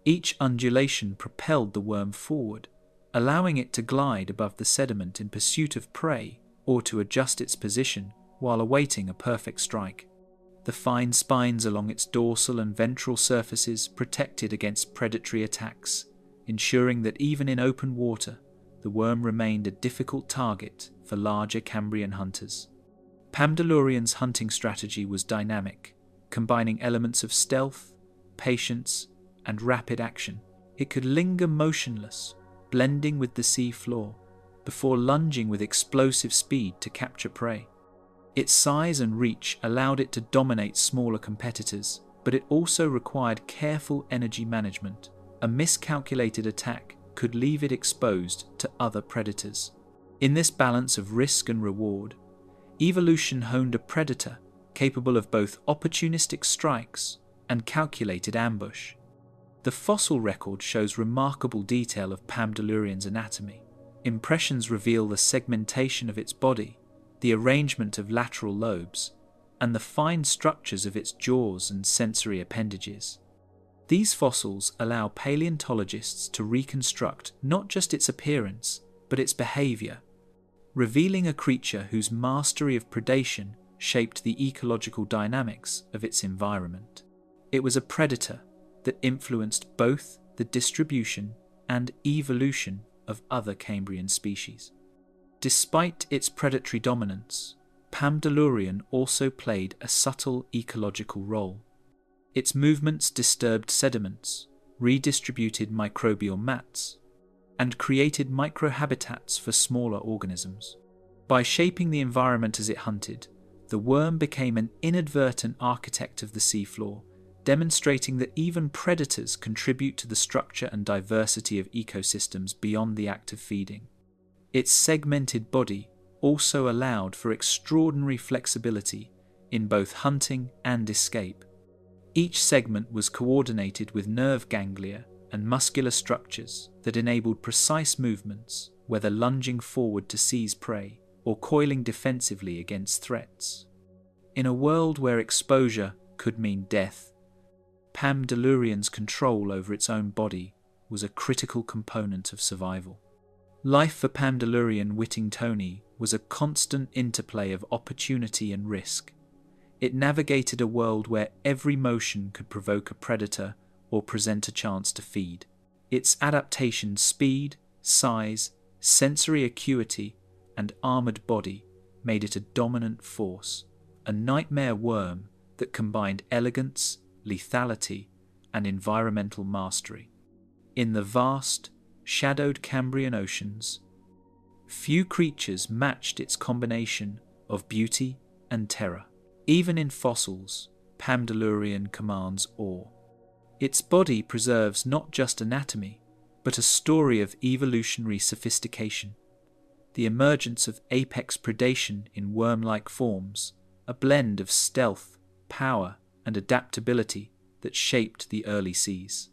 Each undulation propelled the worm forward, allowing it to glide above the sediment in pursuit of prey or to adjust its position while awaiting a perfect strike. The fine spines along its dorsal and ventral surfaces protected against predatory attacks, ensuring that even in open water, the worm remained a difficult target for larger Cambrian hunters. Pamdalurian's hunting strategy was dynamic, combining elements of stealth, patience, and rapid action. It could linger motionless, blending with the sea floor, before lunging with explosive speed to capture prey. Its size and reach allowed it to dominate smaller competitors, but it also required careful energy management. A miscalculated attack could leave it exposed to other predators. In this balance of risk and reward, evolution honed a predator capable of both opportunistic strikes and calculated ambush. The fossil record shows remarkable detail of Pamdalurian's anatomy. Impressions reveal the segmentation of its body, the arrangement of lateral lobes, and the fine structures of its jaws and sensory appendages. These fossils allow paleontologists to reconstruct not just its appearance, but its behavior, revealing a creature whose mastery of predation shaped the ecological dynamics of its environment. It was a predator that influenced both the distribution and evolution of other Cambrian species. Despite its predatory dominance, Pamdalurian also played a subtle ecological role. Its movements disturbed sediments, redistributed microbial mats, and created microhabitats for smaller organisms. By shaping the environment as it hunted, the worm became an inadvertent architect of the seafloor, demonstrating that even predators contribute to the structure and diversity of ecosystems beyond the act of feeding. Its segmented body also allowed for extraordinary flexibility in both hunting and escape. Each segment was coordinated with nerve ganglia and muscular structures that enabled precise movements, whether lunging forward to seize prey or coiling defensively against threats. In a world where exposure could mean death, Pamdalurian's control over its own body was a critical component of survival. Life for Pamdalurian Whittingtoni was a constant interplay of opportunity and risk. It navigated a world where every motion could provoke a predator or present a chance to feed. Its adaptation speed, size, sensory acuity, and armoured body made it a dominant force, a nightmare worm that combined elegance, lethality, and environmental mastery. In the vast, shadowed Cambrian oceans, few creatures matched its combination of beauty and terror. Even in fossils, Pamdalurian commands awe. Its body preserves not just anatomy, but a story of evolutionary sophistication. The emergence of apex predation in worm-like forms, a blend of stealth, power, and adaptability that shaped the early seas.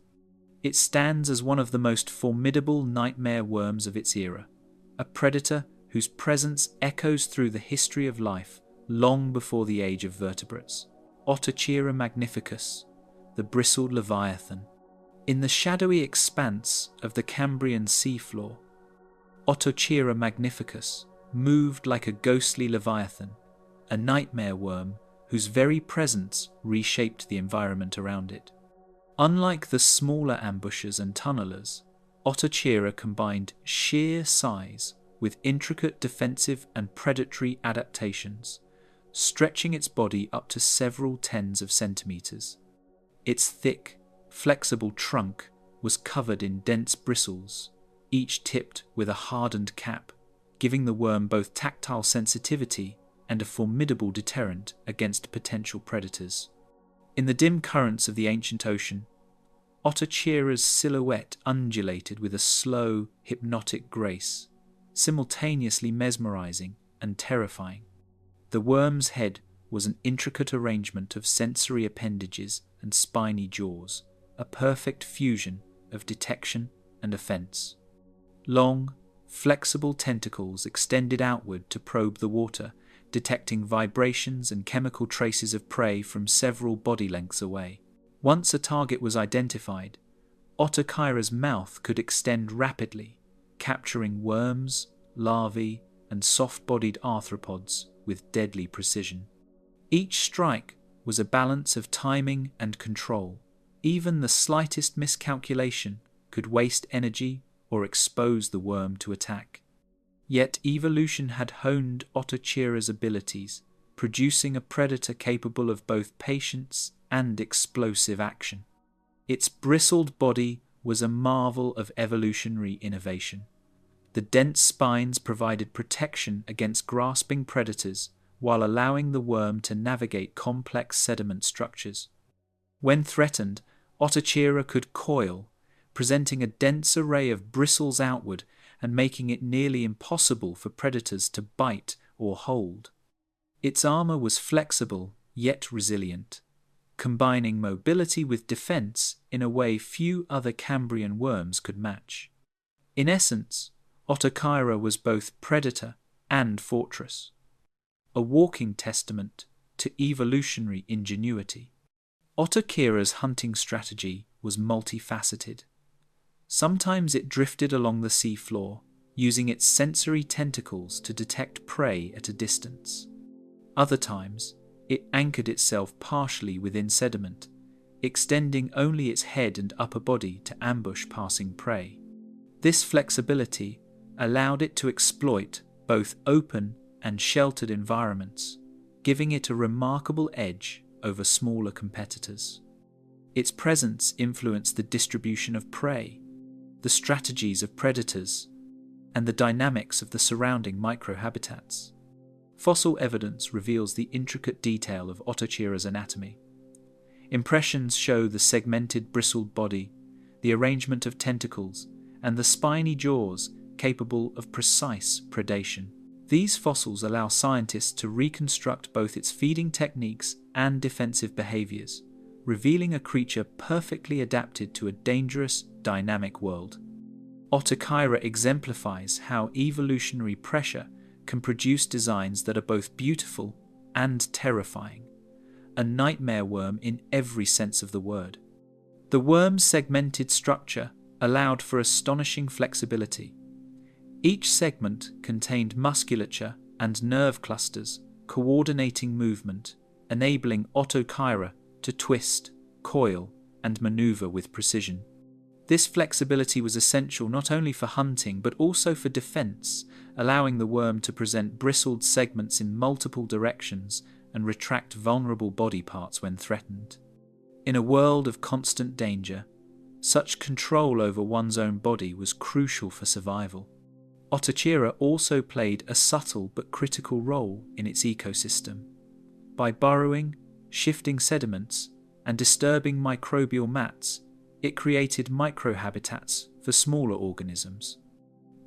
It stands as one of the most formidable nightmare worms of its era, a predator whose presence echoes through the history of life long before the age of vertebrates. Otochera magnificus, the bristled leviathan. In the shadowy expanse of the Cambrian seafloor, Otochera magnificus moved like a ghostly leviathan, a nightmare worm whose very presence reshaped the environment around it. Unlike the smaller ambushers and tunnelers, Otochera combined sheer size with intricate defensive and predatory adaptations, stretching its body up to several tens of centimeters. Its thick, flexible trunk was covered in dense bristles, each tipped with a hardened cap, giving the worm both tactile sensitivity and a formidable deterrent against potential predators. In the dim currents of the ancient ocean, Otochira's silhouette undulated with a slow, hypnotic grace, simultaneously mesmerizing and terrifying. The worm's head was an intricate arrangement of sensory appendages and spiny jaws, a perfect fusion of detection and offense. Long, flexible tentacles extended outward to probe the water, detecting vibrations and chemical traces of prey from several body lengths away. Once a target was identified, Otochira's mouth could extend rapidly, capturing worms, larvae, and soft-bodied arthropods with deadly precision. Each strike was a balance of timing and control. Even the slightest miscalculation could waste energy or expose the worm to attack. Yet evolution had honed Otochira's abilities, producing a predator capable of both patience and explosive action. Its bristled body was a marvel of evolutionary innovation. The dense spines provided protection against grasping predators while allowing the worm to navigate complex sediment structures. When threatened, Otochira could coil, presenting a dense array of bristles outward and making it nearly impossible for predators to bite or hold. Its armor was flexible yet resilient, combining mobility with defense in a way few other Cambrian worms could match. In essence, Otochira was both predator and fortress, a walking testament to evolutionary ingenuity. Otochira's hunting strategy was multifaceted. Sometimes it drifted along the seafloor, using its sensory tentacles to detect prey at a distance. Other times, it anchored itself partially within sediment, extending only its head and upper body to ambush passing prey. This flexibility allowed it to exploit both open and sheltered environments, giving it a remarkable edge over smaller competitors. Its presence influenced the distribution of prey, the strategies of predators, and the dynamics of the surrounding microhabitats. Fossil evidence reveals the intricate detail of Otochira's anatomy. Impressions show the segmented bristled body, the arrangement of tentacles, and the spiny jaws capable of precise predation. These fossils allow scientists to reconstruct both its feeding techniques and defensive behaviors, revealing a creature perfectly adapted to a dangerous, dynamic world. Otochira exemplifies how evolutionary pressure can produce designs that are both beautiful and terrifying, a nightmare worm in every sense of the word. The worm's segmented structure allowed for astonishing flexibility. Each segment contained musculature and nerve clusters coordinating movement, enabling Otochira to twist, coil, and maneuver with precision. This flexibility was essential not only for hunting but also for defense, allowing the worm to present bristled segments in multiple directions and retract vulnerable body parts when threatened. In a world of constant danger, such control over one's own body was crucial for survival. Otochira also played a subtle but critical role in its ecosystem. By burrowing, shifting sediments, and disturbing microbial mats, it created microhabitats for smaller organisms.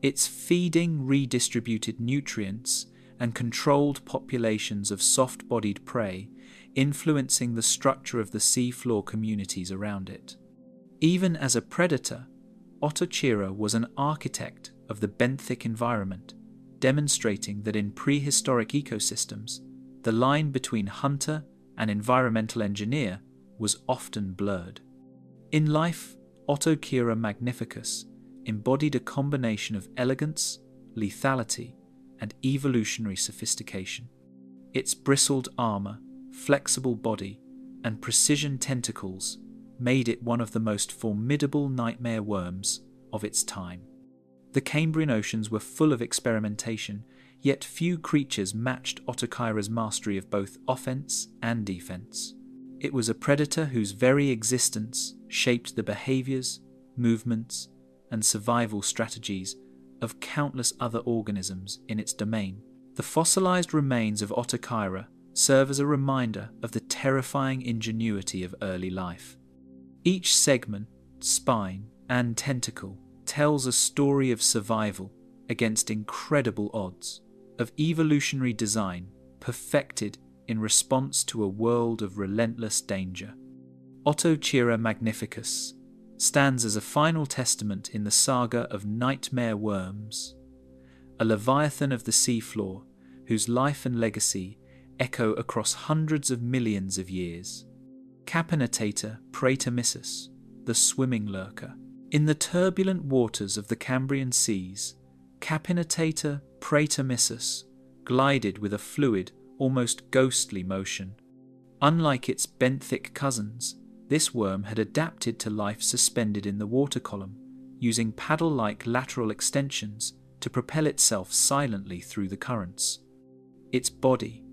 Its feeding redistributed nutrients and controlled populations of soft-bodied prey, influencing the structure of the seafloor communities around it. Even as a predator, Otochira was an architect of the benthic environment, demonstrating that in prehistoric ecosystems, the line between hunter and environmental engineer was often blurred. In life, Otochira magnificus embodied a combination of elegance, lethality, and evolutionary sophistication. Its bristled armor, flexible body, and precision tentacles made it one of the most formidable nightmare worms of its time. The Cambrian oceans were full of experimentation, yet few creatures matched Otochira's mastery of both offense and defense. It was a predator whose very existence shaped the behaviors, movements, and survival strategies of countless other organisms in its domain. The fossilized remains of Otochira serve as a reminder of the terrifying ingenuity of early life. Each segment, spine, and tentacle tells a story of survival against incredible odds, of evolutionary design perfected in response to a world of relentless danger. Otochira magnificus stands as a final testament in the saga of nightmare worms, a leviathan of the seafloor whose life and legacy echo across hundreds of millions of years. Capinatator praetermissus, the swimming lurker. In the turbulent waters of the Cambrian seas, Capinatator praetermissus glided with a fluid, almost ghostly motion. Unlike its benthic cousins, this worm had adapted to life suspended in the water column, using paddle-like lateral extensions to propel itself silently through the currents. Its body,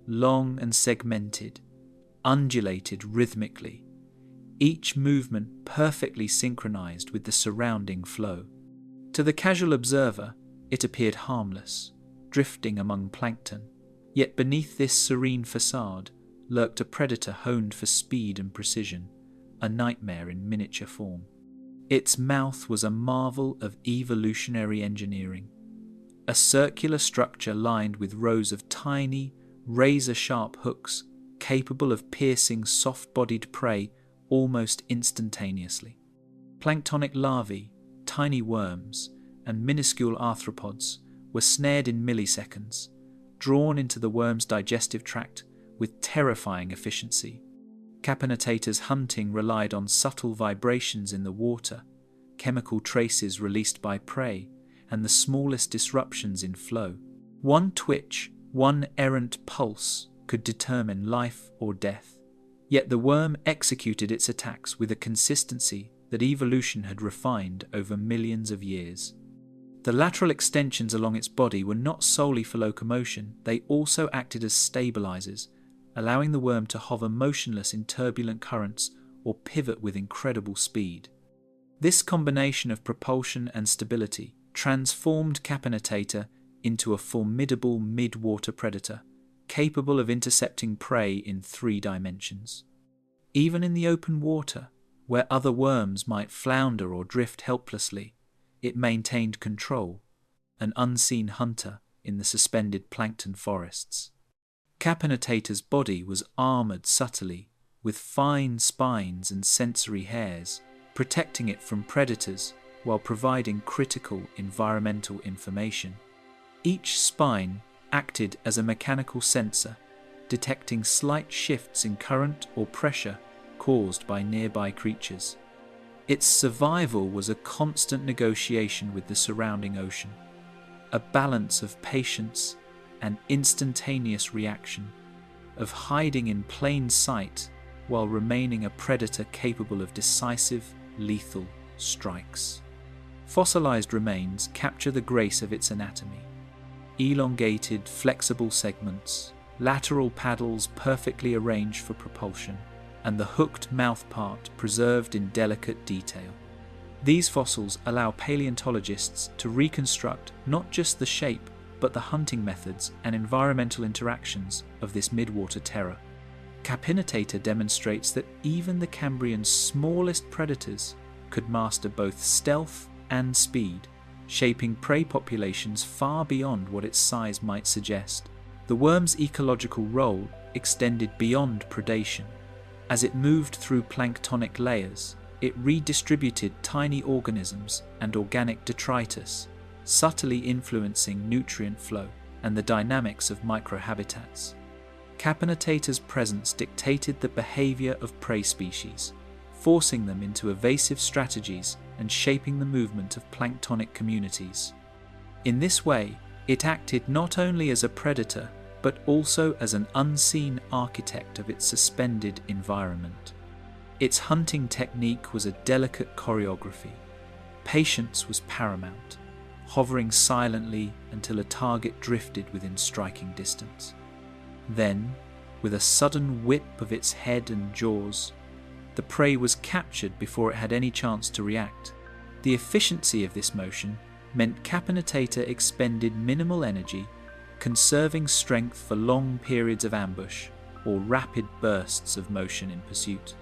long and segmented, undulated rhythmically, each movement perfectly synchronized with the surrounding flow. To the casual observer, it appeared harmless, drifting among plankton, yet beneath this serene facade lurked a predator honed for speed and precision, a nightmare in miniature form. Its mouth was a marvel of evolutionary engineering, a circular structure lined with rows of tiny, razor-sharp hooks capable of piercing soft-bodied prey almost instantaneously. Planktonic larvae, tiny worms, and minuscule arthropods were snared in milliseconds, drawn into the worm's digestive tract with terrifying efficiency. Capinatator's hunting relied on subtle vibrations in the water, chemical traces released by prey, and the smallest disruptions in flow. One twitch, one errant pulse could determine life or death. Yet the worm executed its attacks with a consistency that evolution had refined over millions of years. The lateral extensions along its body were not solely for locomotion, they also acted as stabilizers, allowing the worm to hover motionless in turbulent currents or pivot with incredible speed. This combination of propulsion and stability transformed Capinatator into a formidable mid-water predator, capable of intercepting prey in 3 dimensions. Even in the open water, where other worms might flounder or drift helplessly, it maintained control, an unseen hunter in the suspended plankton forests. Capinatator's body was armoured subtly with fine spines and sensory hairs, protecting it from predators while providing critical environmental information. Each spine acted as a mechanical sensor, detecting slight shifts in current or pressure caused by nearby creatures. Its survival was a constant negotiation with the surrounding ocean, a balance of patience and instantaneous reaction, of hiding in plain sight while remaining a predator capable of decisive, lethal strikes. Fossilized remains capture the grace of its anatomy. Elongated, flexible segments, lateral paddles perfectly arranged for propulsion, and the hooked mouthpart preserved in delicate detail. These fossils allow paleontologists to reconstruct not just the shape, but the hunting methods and environmental interactions of this midwater terror. Capinatator demonstrates that even the Cambrian's smallest predators could master both stealth and speed, shaping prey populations far beyond what its size might suggest. The worm's ecological role extended beyond predation. As it moved through planktonic layers, it redistributed tiny organisms and organic detritus, subtly influencing nutrient flow and the dynamics of microhabitats. Capinatator's presence dictated the behavior of prey species, forcing them into evasive strategies and shaping the movement of planktonic communities. In this way, it acted not only as a predator, but also as an unseen architect of its suspended environment. Its hunting technique was a delicate choreography. Patience was paramount, hovering silently until a target drifted within striking distance. Then, with a sudden whip of its head and jaws, the prey was captured before it had any chance to react. The efficiency of this motion meant Capinatator expended minimal energy, conserving strength for long periods of ambush or rapid bursts of motion in pursuit.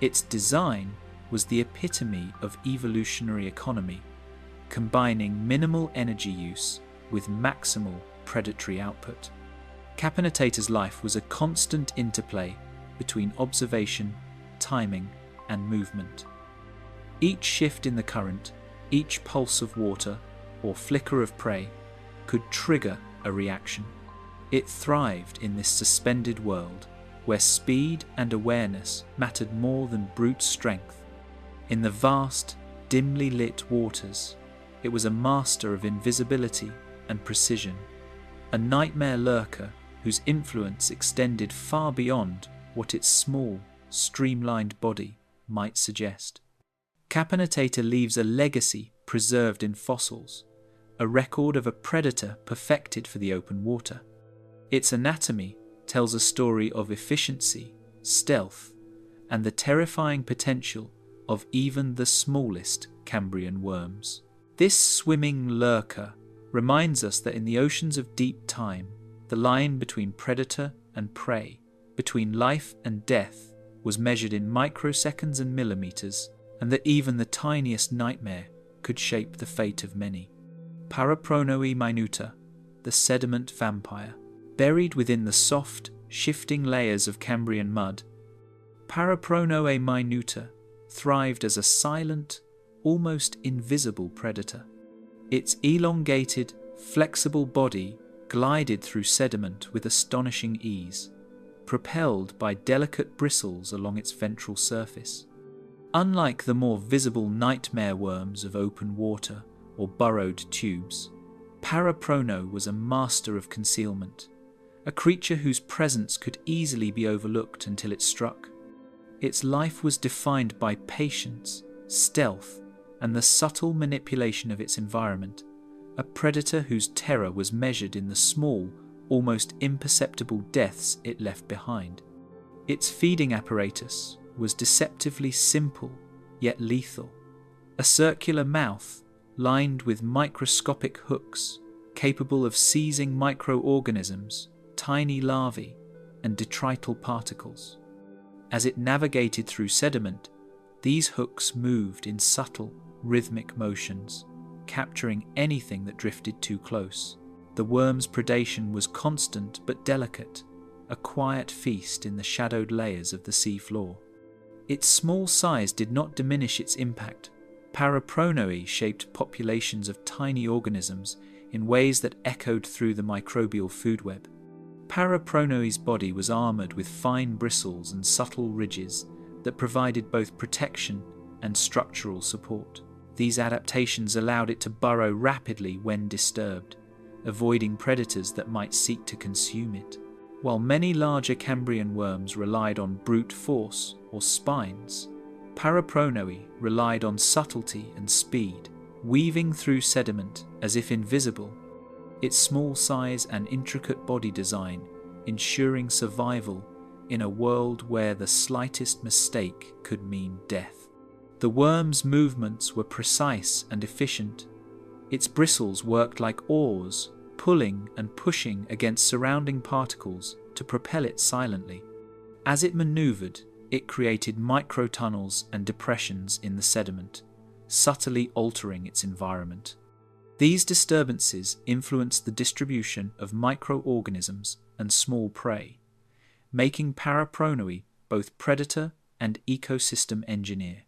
Its design was the epitome of evolutionary economy, combining minimal energy use with maximal predatory output. Capinatator's life was a constant interplay between observation, timing, and movement. Each shift in the current, each pulse of water or flicker of prey could trigger a reaction. It thrived in this suspended world where speed and awareness mattered more than brute strength. In the vast, dimly lit waters, it was a master of invisibility and precision, a nightmare lurker whose influence extended far beyond what its small, streamlined body might suggest. Capinatator leaves a legacy preserved in fossils, a record of a predator perfected for the open water. Its anatomy tells a story of efficiency, stealth, and the terrifying potential of even the smallest Cambrian worms. This swimming lurker reminds us that in the oceans of deep time, the line between predator and prey, between life and death, was measured in microseconds and millimeters, and that even the tiniest nightmare could shape the fate of many. Parapronoe minuta, the sediment vampire. Buried within the soft, shifting layers of Cambrian mud, Parapronoe minuta thrived as a silent, almost invisible predator. Its elongated, flexible body glided through sediment with astonishing ease, propelled by delicate bristles along its ventral surface. Unlike the more visible nightmare worms of open water or burrowed tubes, Paraprono was a master of concealment, a creature whose presence could easily be overlooked until it struck. Its life was defined by patience, stealth, and the subtle manipulation of its environment, a predator whose terror was measured in the small, almost imperceptible deaths it left behind. Its feeding apparatus was deceptively simple, yet lethal. A circular mouth lined with microscopic hooks, capable of seizing microorganisms, tiny larvae, and detrital particles. As it navigated through sediment, these hooks moved in subtle, rhythmic motions, capturing anything that drifted too close. The worm's predation was constant but delicate, a quiet feast in the shadowed layers of the seafloor. Its small size did not diminish its impact. Parapronoe shaped populations of tiny organisms in ways that echoed through the microbial food web. Parapronoe's body was armoured with fine bristles and subtle ridges that provided both protection and structural support. These adaptations allowed it to burrow rapidly when disturbed, avoiding predators that might seek to consume it. While many larger Cambrian worms relied on brute force or spines, Parapronoe relied on subtlety and speed, weaving through sediment as if invisible, its small size and intricate body design ensuring survival in a world where the slightest mistake could mean death. The worm's movements were precise and efficient. Its bristles worked like oars, pulling and pushing against surrounding particles to propel it silently. As it maneuvered, it created microtunnels and depressions in the sediment, subtly altering its environment. These disturbances influenced the distribution of microorganisms and small prey, making Parapronoe both predator and ecosystem engineer.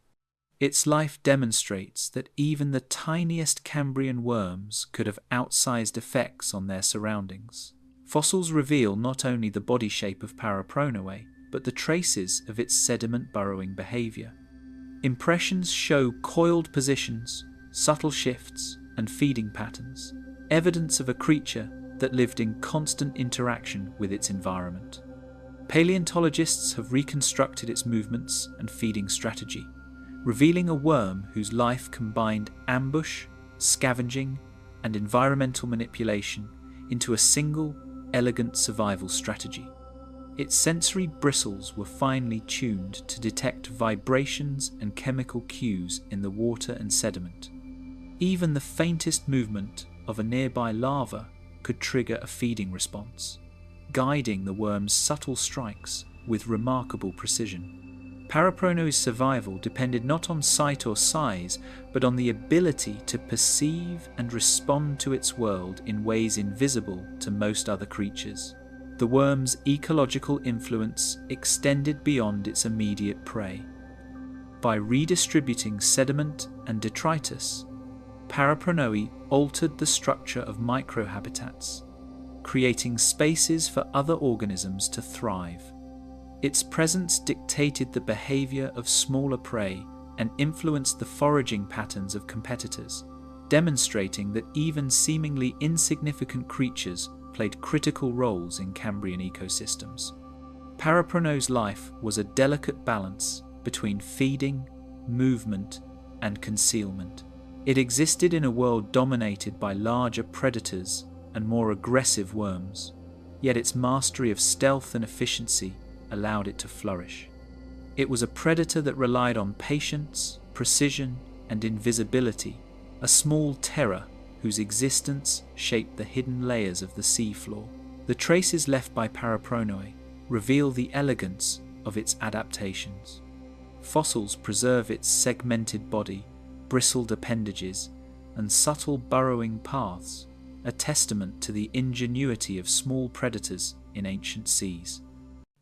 Its life demonstrates that even the tiniest Cambrian worms could have outsized effects on their surroundings. Fossils reveal not only the body shape of Parapronoe, but the traces of its sediment burrowing behaviour. Impressions show coiled positions, subtle shifts, and feeding patterns, evidence of a creature that lived in constant interaction with its environment. Paleontologists have reconstructed its movements and feeding strategy, revealing a worm whose life combined ambush, scavenging, and environmental manipulation into a single, elegant survival strategy. Its sensory bristles were finely tuned to detect vibrations and chemical cues in the water and sediment. Even the faintest movement of a nearby larva could trigger a feeding response, guiding the worm's subtle strikes with remarkable precision. Paraprono's survival depended not on sight or size, but on the ability to perceive and respond to its world in ways invisible to most other creatures. The worm's ecological influence extended beyond its immediate prey. By redistributing sediment and detritus, Parapronoe altered the structure of microhabitats, creating spaces for other organisms to thrive. Its presence dictated the behavior of smaller prey and influenced the foraging patterns of competitors, demonstrating that even seemingly insignificant creatures played critical roles in Cambrian ecosystems. Paraprono's life was a delicate balance between feeding, movement, and concealment. It existed in a world dominated by larger predators and more aggressive worms, yet its mastery of stealth and efficiency allowed it to flourish. It was a predator that relied on patience, precision, and invisibility, a small terror whose existence shaped the hidden layers of the seafloor. The traces left by Parapronoe reveal the elegance of its adaptations. Fossils preserve its segmented body, bristled appendages, and subtle burrowing paths, a testament to the ingenuity of small predators in ancient seas.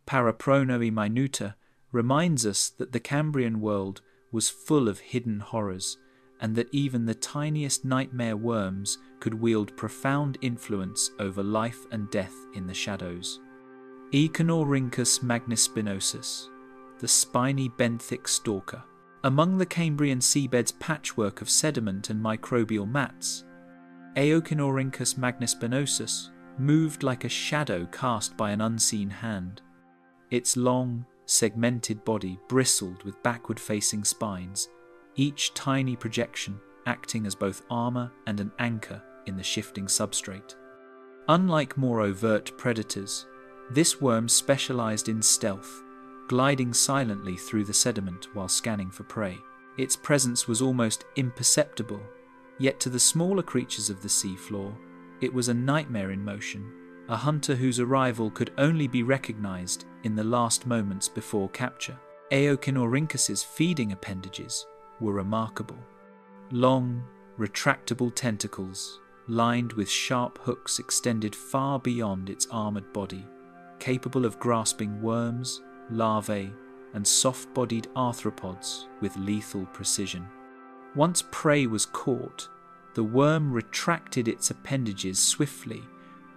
Parapronoe minuta reminds us that the Cambrian world was full of hidden horrors, and that even the tiniest nightmare worms could wield profound influence over life and death in the shadows. Echinorinchus magnispinosus, the spiny benthic stalker. Among the Cambrian seabed's patchwork of sediment and microbial mats, Echinorinchus magnispinosus moved like a shadow cast by an unseen hand. Its long, segmented body bristled with backward-facing spines, each tiny projection acting as both armor and an anchor in the shifting substrate. Unlike more overt predators, this worm specialized in stealth, gliding silently through the sediment while scanning for prey. Its presence was almost imperceptible, yet to the smaller creatures of the seafloor, it was a nightmare in motion, a hunter whose arrival could only be recognized in the last moments before capture. Echinorinchus's feeding appendages were remarkable. Long, retractable tentacles, lined with sharp hooks extended far beyond its armored body, capable of grasping worms, larvae, and soft-bodied arthropods with lethal precision. Once prey was caught, the worm retracted its appendages swiftly,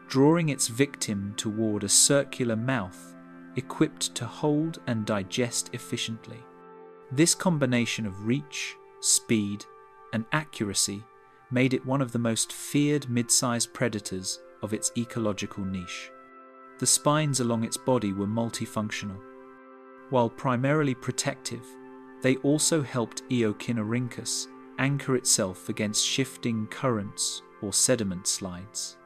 drawing its victim toward a circular mouth equipped to hold and digest efficiently. This combination of reach, speed, and accuracy made it one of the most feared mid-sized predators of its ecological niche. The spines along its body were multifunctional. While primarily protective, they also helped Echinorinchus anchor itself against shifting currents or sediment slides.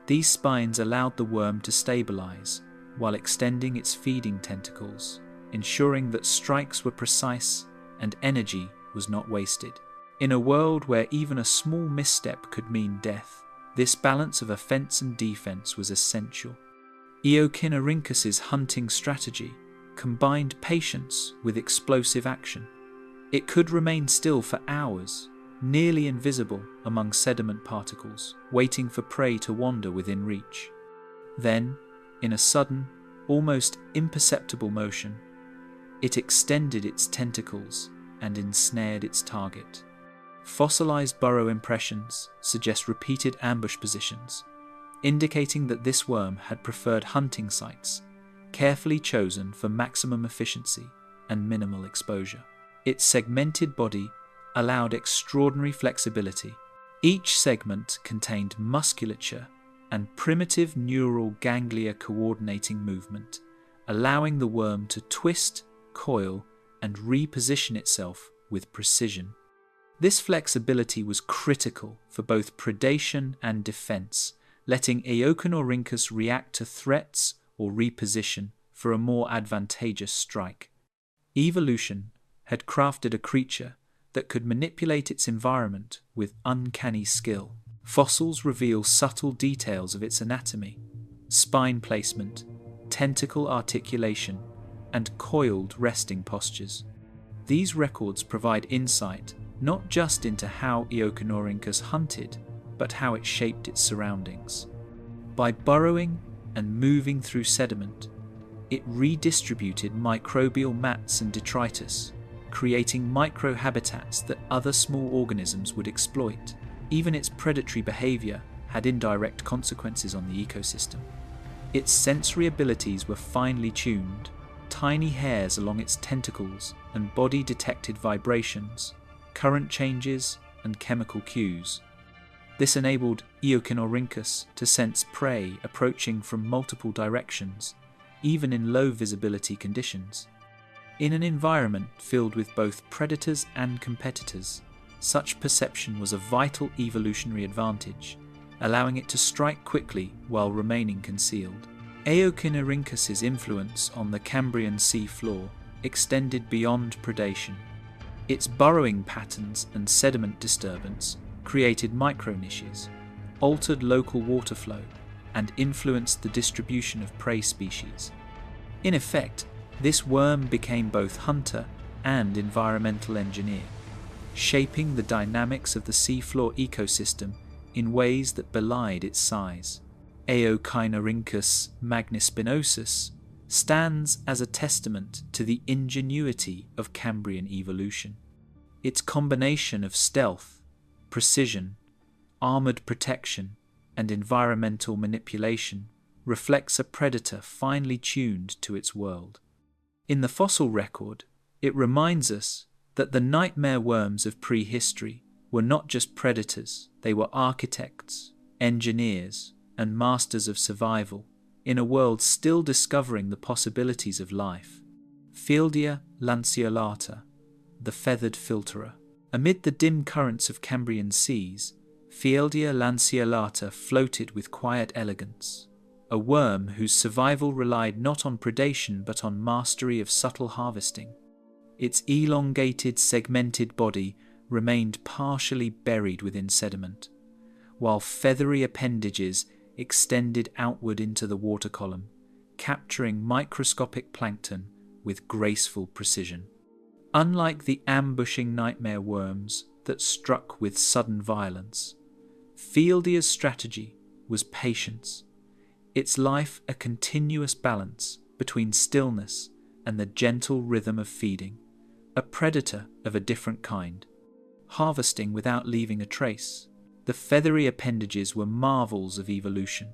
These spines allowed the worm to stabilize while extending its feeding tentacles, ensuring that strikes were precise and energy was not wasted. In a world where even a small misstep could mean death, this balance of offense and defense was essential. Echinorinchus's hunting strategy combined patience with explosive action. It could remain still for hours, nearly invisible among sediment particles, waiting for prey to wander within reach. Then, in a sudden, almost imperceptible motion, it extended its tentacles and ensnared its target. Fossilized burrow impressions suggest repeated ambush positions, indicating that this worm had preferred hunting sites, carefully chosen for maximum efficiency and minimal exposure. Its segmented body allowed extraordinary flexibility. Each segment contained musculature and primitive neural ganglia coordinating movement, allowing the worm to twist, coil, and reposition itself with precision. This flexibility was critical for both predation and defense, letting Eoconorhynchus react to threats or reposition for a more advantageous strike. Evolution had crafted a creature that could manipulate its environment with uncanny skill. Fossils reveal subtle details of its anatomy, spine placement, tentacle articulation, and coiled resting postures. These records provide insight not just into how Eoconorhynchus hunted, but how it shaped its surroundings. By burrowing and moving through sediment, it redistributed microbial mats and detritus, creating microhabitats that other small organisms would exploit. Even its predatory behavior had indirect consequences on the ecosystem. Its sensory abilities were finely tuned. Tiny hairs along its tentacles and body detected vibrations, current changes, and chemical cues. This enabled Eoconorhynchus to sense prey approaching from multiple directions, even in low visibility conditions. In an environment filled with both predators and competitors, such perception was a vital evolutionary advantage, allowing it to strike quickly while remaining concealed. Eoconorhynchus's influence on the Cambrian sea floor extended beyond predation. Its burrowing patterns and sediment disturbance created micro-niches, altered local water flow, and influenced the distribution of prey species. In effect, this worm became both hunter and environmental engineer, shaping the dynamics of the seafloor ecosystem in ways that belied its size. Eoconorhynchus magnispinosus stands as a testament to the ingenuity of Cambrian evolution. Its combination of stealth, precision, armored protection, and environmental manipulation reflects a predator finely tuned to its world. In the fossil record, it reminds us that the nightmare worms of prehistory were not just predators, they were architects, engineers, and masters of survival in a world still discovering the possibilities of life. Fieldia lanceolata, the feathered filterer. Amid the dim currents of Cambrian seas, Fieldia lanceolata floated with quiet elegance, a worm whose survival relied not on predation but on mastery of subtle harvesting. Its elongated, segmented body remained partially buried within sediment, while feathery appendages extended outward into the water column, capturing microscopic plankton with graceful precision. Unlike the ambushing nightmare worms that struck with sudden violence, Fieldia's strategy was patience, its life a continuous balance between stillness and the gentle rhythm of feeding, a predator of a different kind, harvesting without leaving a trace. The feathery appendages were marvels of evolution.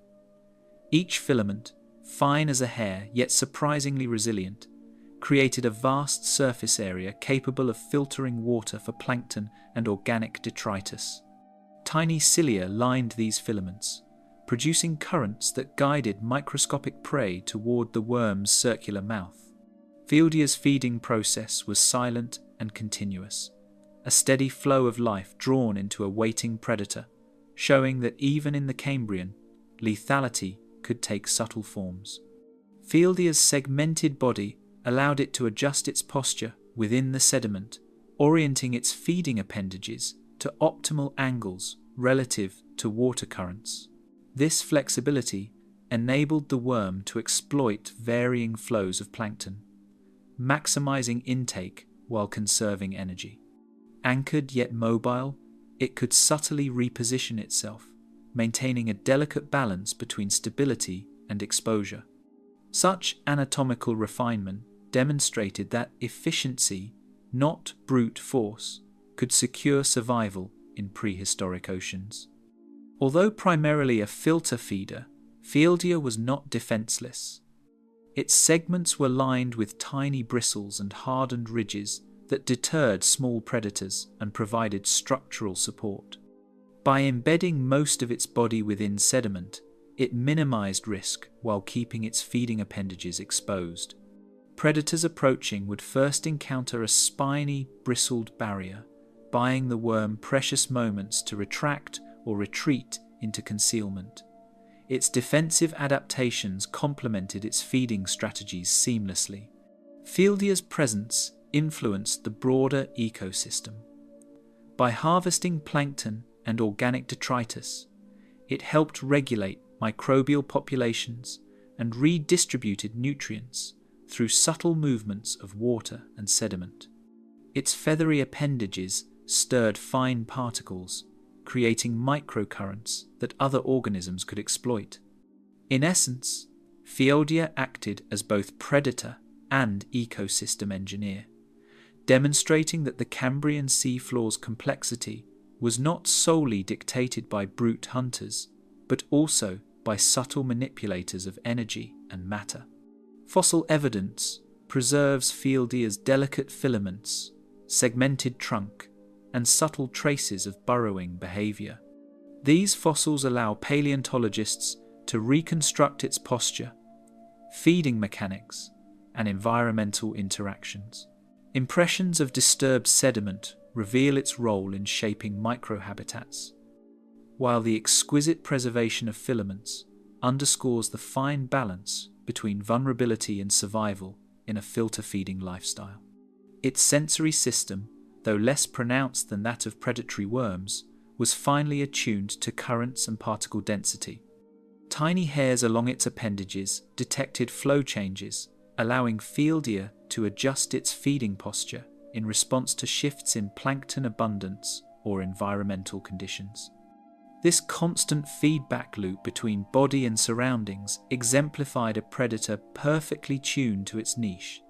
Each filament, fine as a hair yet surprisingly resilient, created a vast surface area capable of filtering water for plankton and organic detritus. Tiny cilia lined these filaments, producing currents that guided microscopic prey toward the worm's circular mouth. Fieldia's feeding process was silent and continuous, a steady flow of life drawn into a waiting predator, showing that even in the Cambrian, lethality could take subtle forms. Fieldia's segmented body allowed it to adjust its posture within the sediment, orienting its feeding appendages to optimal angles relative to water currents. This flexibility enabled the worm to exploit varying flows of plankton, maximizing intake while conserving energy. Anchored yet mobile, it could subtly reposition itself, maintaining a delicate balance between stability and exposure. Such anatomical refinement demonstrated that efficiency, not brute force, could secure survival in prehistoric oceans. Although primarily a filter feeder, Fieldia was not defenseless. Its segments were lined with tiny bristles and hardened ridges that deterred small predators and provided structural support. By embedding most of its body within sediment, it minimized risk while keeping its feeding appendages exposed. Predators approaching would first encounter a spiny, bristled barrier, buying the worm precious moments to retract or retreat into concealment. Its defensive adaptations complemented its feeding strategies seamlessly. Fieldia's presence influenced the broader ecosystem. By harvesting plankton and organic detritus, it helped regulate microbial populations and redistributed nutrients through subtle movements of water and sediment. Its feathery appendages stirred fine particles, creating microcurrents that other organisms could exploit. In essence, Fieldia acted as both predator and ecosystem engineer, demonstrating that the Cambrian seafloor's complexity was not solely dictated by brute hunters, but also by subtle manipulators of energy and matter. Fossil evidence preserves Fieldia's delicate filaments, segmented trunk, and subtle traces of burrowing behavior. These fossils allow paleontologists to reconstruct its posture, feeding mechanics, and environmental interactions. Impressions of disturbed sediment reveal its role in shaping microhabitats, while the exquisite preservation of filaments underscores the fine balance between vulnerability and survival in a filter-feeding lifestyle. Its sensory system, though less pronounced than that of predatory worms, was finely attuned to currents and particle density. Tiny hairs along its appendages detected flow changes, allowing Fieldia to adjust its feeding posture in response to shifts in plankton abundance or environmental conditions. This constant feedback loop between body and surroundings exemplified a predator perfectly tuned to its niche,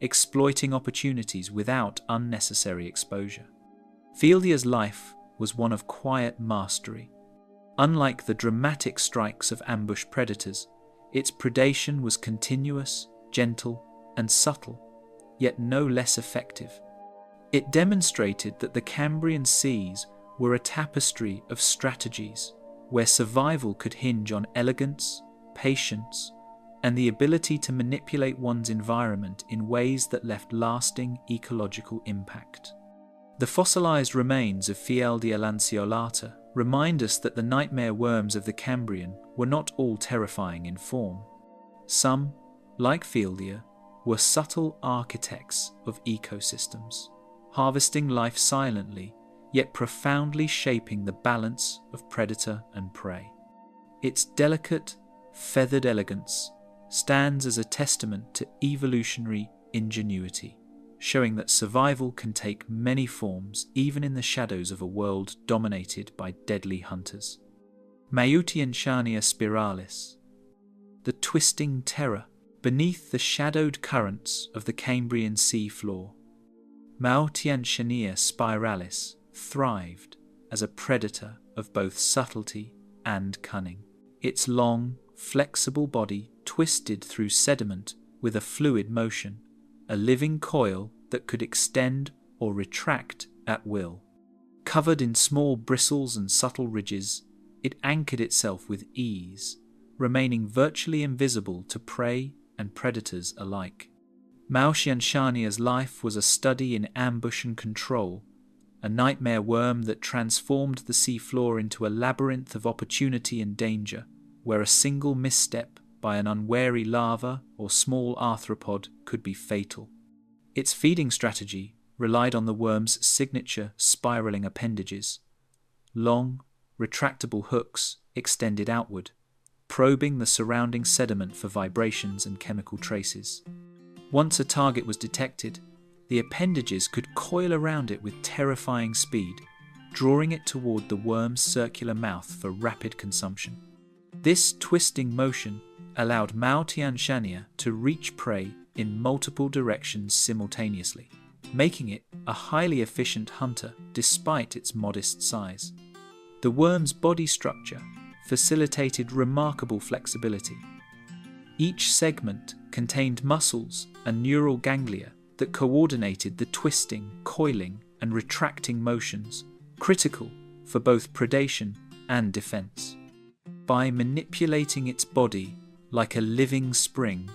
exploiting opportunities without unnecessary exposure. Fieldia's life was one of quiet mastery. Unlike the dramatic strikes of ambush predators, its predation was continuous, gentle, and subtle, yet no less effective. It demonstrated that the Cambrian seas were a tapestry of strategies where survival could hinge on elegance, patience, and the ability to manipulate one's environment in ways that left lasting ecological impact. The fossilized remains of Fieldia lanceolata remind us that the nightmare worms of the Cambrian were not all terrifying in form. Some, like Fieldia, were subtle architects of ecosystems, harvesting life silently, yet profoundly shaping the balance of predator and prey. Its delicate, feathered elegance stands as a testament to evolutionary ingenuity, showing that survival can take many forms even in the shadows of a world dominated by deadly hunters. Mautiantiania spiralis, the twisting terror beneath the shadowed currents of the Cambrian sea floor. Mautiantiania spiralis thrived as a predator of both subtlety and cunning. Its long, flexible body twisted through sediment with a fluid motion, a living coil that could extend or retract at will. Covered in small bristles and subtle ridges, it anchored itself with ease, remaining virtually invisible to prey and predators alike. Mautiantiania's life was a study in ambush and control, a nightmare worm that transformed the seafloor into a labyrinth of opportunity and danger, where a single misstep by an unwary larva or small arthropod could be fatal. Its feeding strategy relied on the worm's signature spiraling appendages. Long, retractable hooks extended outward, probing the surrounding sediment for vibrations and chemical traces. Once a target was detected, the appendages could coil around it with terrifying speed, drawing it toward the worm's circular mouth for rapid consumption. This twisting motion allowed Mautiantiania to reach prey in multiple directions simultaneously, making it a highly efficient hunter despite its modest size. The worm's body structure facilitated remarkable flexibility. Each segment contained muscles and neural ganglia that coordinated the twisting, coiling, and retracting motions, critical for both predation and defense. By manipulating its body like a living spring,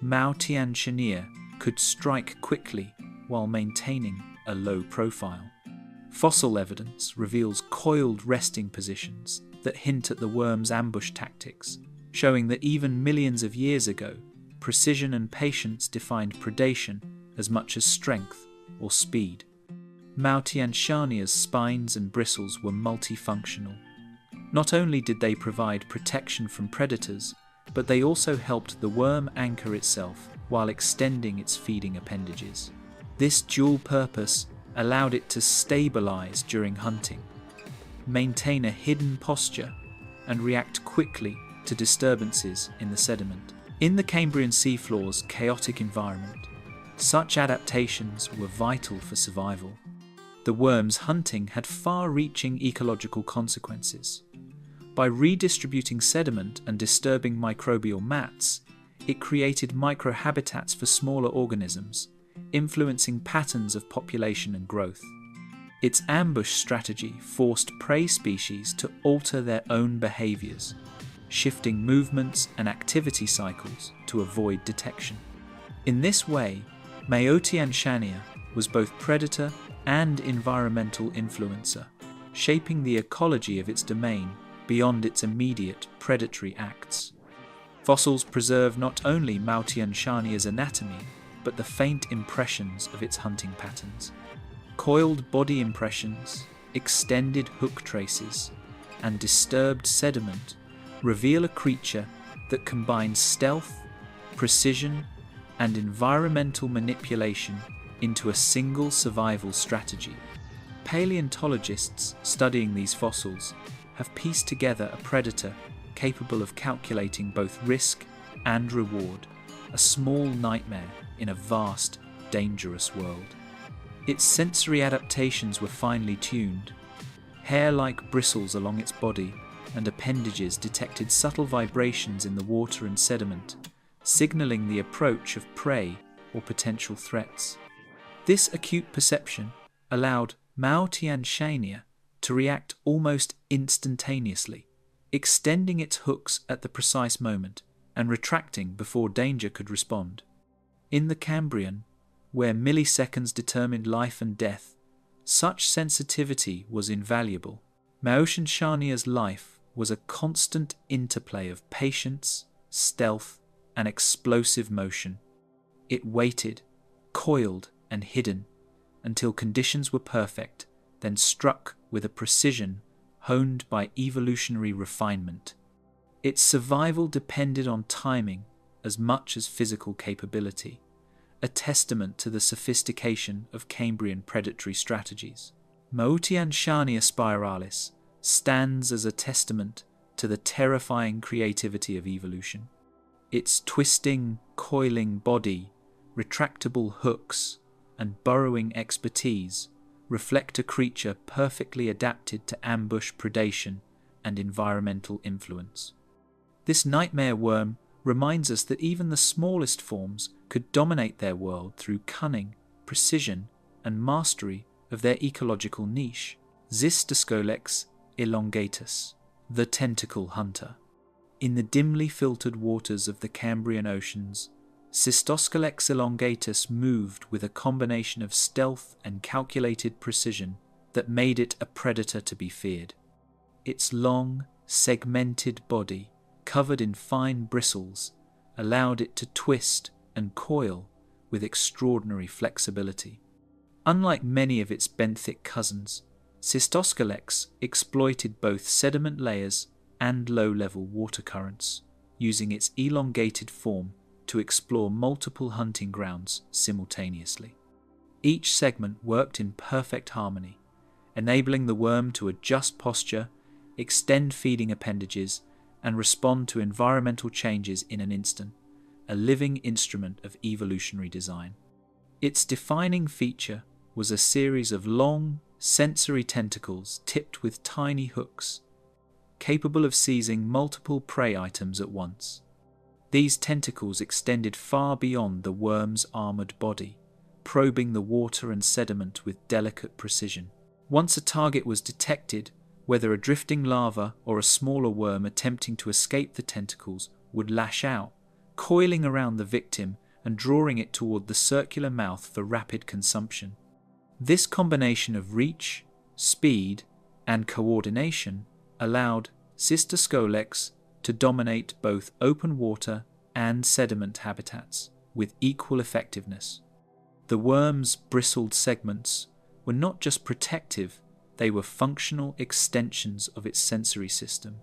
Mautiantiania could strike quickly while maintaining a low profile. Fossil evidence reveals coiled resting positions that hint at the worm's ambush tactics, showing that even millions of years ago, precision and patience defined predation as much as strength or speed. Maotianshania's spines and bristles were multifunctional. Not only did they provide protection from predators, but they also helped the worm anchor itself while extending its feeding appendages. This dual purpose allowed it to stabilize during hunting, maintain a hidden posture, and react quickly to disturbances in the sediment. In the Cambrian seafloor's chaotic environment, such adaptations were vital for survival. The worm's hunting had far-reaching ecological consequences. By redistributing sediment and disturbing microbial mats, it created microhabitats for smaller organisms, influencing patterns of population and growth. Its ambush strategy forced prey species to alter their own behaviors, shifting movements and activity cycles to avoid detection. In this way, Maotianshania was both predator and environmental influencer, shaping the ecology of its domain beyond its immediate predatory acts. Fossils preserve not only Maotianshania's anatomy, but the faint impressions of its hunting patterns. Coiled body impressions, extended hook traces, and disturbed sediment reveal a creature that combines stealth, precision, and environmental manipulation into a single survival strategy. Paleontologists studying these fossils have pieced together a predator capable of calculating both risk and reward, a small nightmare in a vast, dangerous world. Its sensory adaptations were finely tuned. Hair-like bristles along its body and appendages detected subtle vibrations in the water and sediment, signaling the approach of prey or potential threats. This acute perception allowed Maotianshania to react almost instantaneously, extending its hooks at the precise moment and retracting before danger could respond. In the Cambrian, where milliseconds determined life and death, such sensitivity was invaluable. Maotianshania's life was a constant interplay of patience, stealth, and explosive motion. It waited, coiled, and hidden until conditions were perfect, then struck with a precision honed by evolutionary refinement. Its survival depended on timing as much as physical capability, a testament to the sophistication of Cambrian predatory strategies. Maotianshania spiralis stands as a testament to the terrifying creativity of evolution. Its twisting, coiling body, retractable hooks, and burrowing expertise reflect a creature perfectly adapted to ambush predation and environmental influence. This nightmare worm reminds us that even the smallest forms could dominate their world through cunning, precision, and mastery of their ecological niche. Xystoscolex elongatus, the tentacle hunter. In the dimly filtered waters of the Cambrian oceans, Xystoscolex elongatus moved with a combination of stealth and calculated precision that made it a predator to be feared. Its long, segmented body, covered in fine bristles, allowed it to twist and coil with extraordinary flexibility. Unlike many of its benthic cousins, Xystoscolex exploited both sediment layers and low-level water currents, using its elongated form to explore multiple hunting grounds simultaneously. Each segment worked in perfect harmony, enabling the worm to adjust posture, extend feeding appendages, and respond to environmental changes in an instant, a living instrument of evolutionary design. Its defining feature was a series of long, sensory tentacles tipped with tiny hooks, capable of seizing multiple prey items at once. These tentacles extended far beyond the worm's armoured body, probing the water and sediment with delicate precision. Once a target was detected, whether a drifting larva or a smaller worm attempting to escape the tentacles would lash out, coiling around the victim and drawing it toward the circular mouth for rapid consumption. This combination of reach, speed, and coordination allowed Cystoscolex to dominate both open water and sediment habitats with equal effectiveness. The worm's bristled segments were not just protective, they were functional extensions of its sensory system.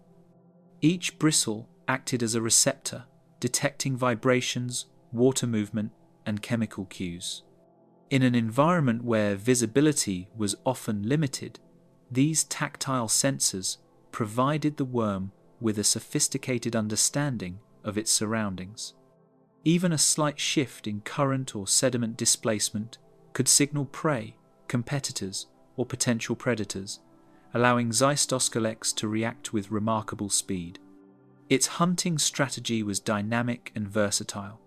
Each bristle acted as a receptor, detecting vibrations, water movement, and chemical cues. In an environment where visibility was often limited, these tactile sensors provided the worm with a sophisticated understanding of its surroundings. Even a slight shift in current or sediment displacement could signal prey, competitors, or potential predators, allowing Cystoscolex to react with remarkable speed. Its hunting strategy was dynamic and versatile.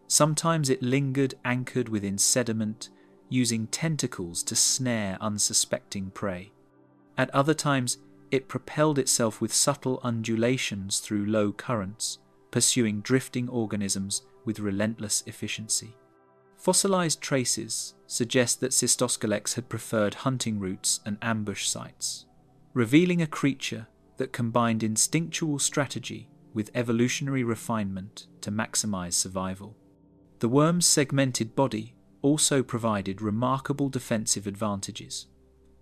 Sometimes it lingered anchored within sediment, using tentacles to snare unsuspecting prey. At other times, it propelled itself with subtle undulations through low currents, pursuing drifting organisms with relentless efficiency. Fossilized traces suggest that Cystoscolex had preferred hunting routes and ambush sites, revealing a creature that combined instinctual strategy with evolutionary refinement to maximize survival. The worm's segmented body also provided remarkable defensive advantages.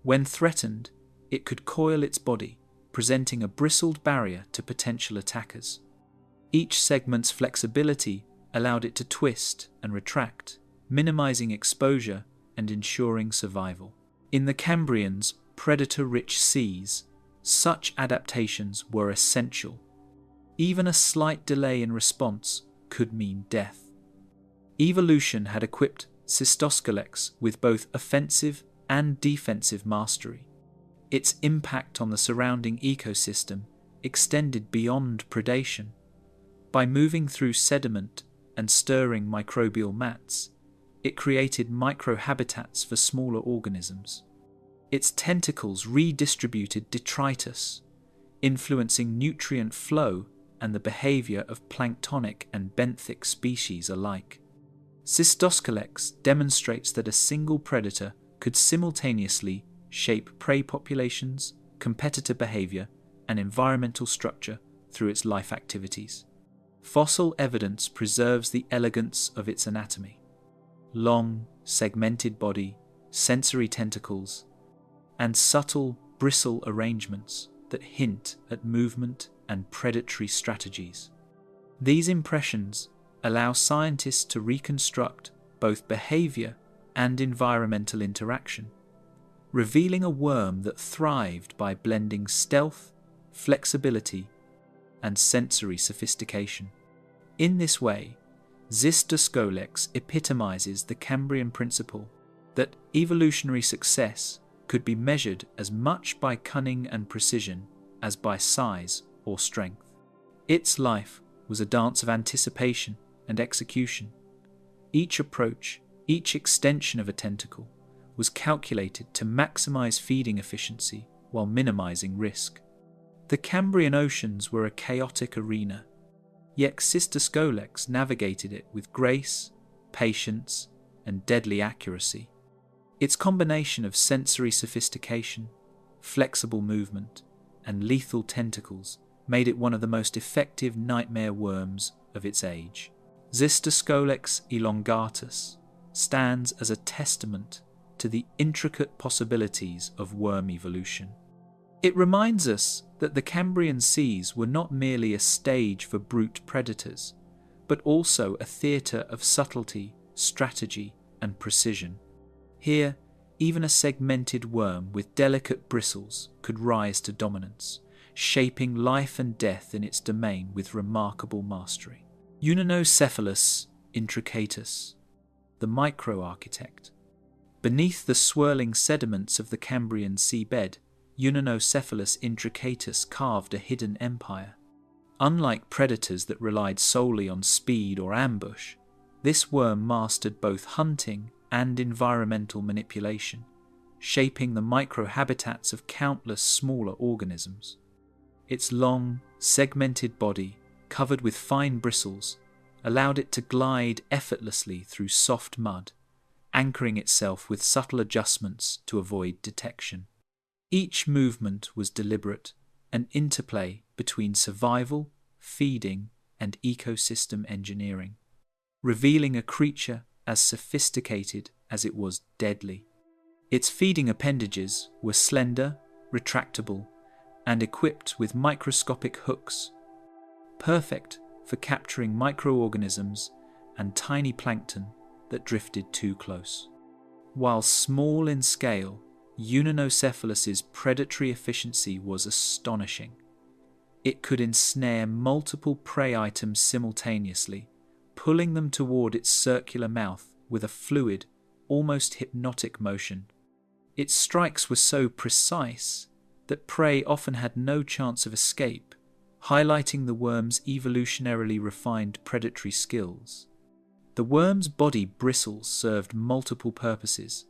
When threatened, it could coil its body, presenting a bristled barrier to potential attackers. Each segment's flexibility allowed it to twist and retract, minimizing exposure and ensuring survival. In the Cambrian's predator-rich seas, such adaptations were essential. Even a slight delay in response could mean death. Evolution had equipped Cystoscolex with both offensive and defensive mastery. Its impact on the surrounding ecosystem extended beyond predation. By moving through sediment and stirring microbial mats, it created microhabitats for smaller organisms. Its tentacles redistributed detritus, influencing nutrient flow and the behavior of planktonic and benthic species alike. Cystoscolex demonstrates that a single predator could simultaneously shape prey populations, competitor behavior, and environmental structure through its life activities. Fossil evidence preserves the elegance of its anatomy. Long, segmented body, sensory tentacles, and subtle bristle arrangements that hint at movement and predatory strategies. These impressions allow scientists to reconstruct both behavior and environmental interaction, revealing a worm that thrived by blending stealth, flexibility, and sensory sophistication. In this way, Cystoscolex epitomizes the Cambrian principle that evolutionary success could be measured as much by cunning and precision as by size or strength. Its life was a dance of anticipation and execution. Each approach, each extension of a tentacle, was calculated to maximize feeding efficiency while minimizing risk. The Cambrian oceans were a chaotic arena, yet Cystoscolex navigated it with grace, patience, and deadly accuracy. Its combination of sensory sophistication, flexible movement, and lethal tentacles made it one of the most effective nightmare worms of its age. Cystoscolex elongatus stands as a testament to the intricate possibilities of worm evolution. It reminds us that the Cambrian seas were not merely a stage for brute predators, but also a theatre of subtlety, strategy, and precision. Here, even a segmented worm with delicate bristles could rise to dominance, shaping life and death in its domain with remarkable mastery. Uninocephalus intricatus, the microarchitect. Beneath the swirling sediments of the Cambrian seabed, Uninocephalus intricatus carved a hidden empire. Unlike predators that relied solely on speed or ambush, this worm mastered both hunting and environmental manipulation, shaping the microhabitats of countless smaller organisms. Its long, segmented body, covered with fine bristles, allowed it to glide effortlessly through soft mud, anchoring itself with subtle adjustments to avoid detection. Each movement was deliberate, an interplay between survival, feeding, and ecosystem engineering, revealing a creature as sophisticated as it was deadly. Its feeding appendages were slender, retractable, and equipped with microscopic hooks, perfect for capturing microorganisms and tiny plankton that drifted too close. While small in scale, Uninocephalus's predatory efficiency was astonishing. It could ensnare multiple prey items simultaneously, pulling them toward its circular mouth with a fluid, almost hypnotic motion. Its strikes were so precise that prey often had no chance of escape, highlighting the worm's evolutionarily refined predatory skills. The worm's body bristles served multiple purposes.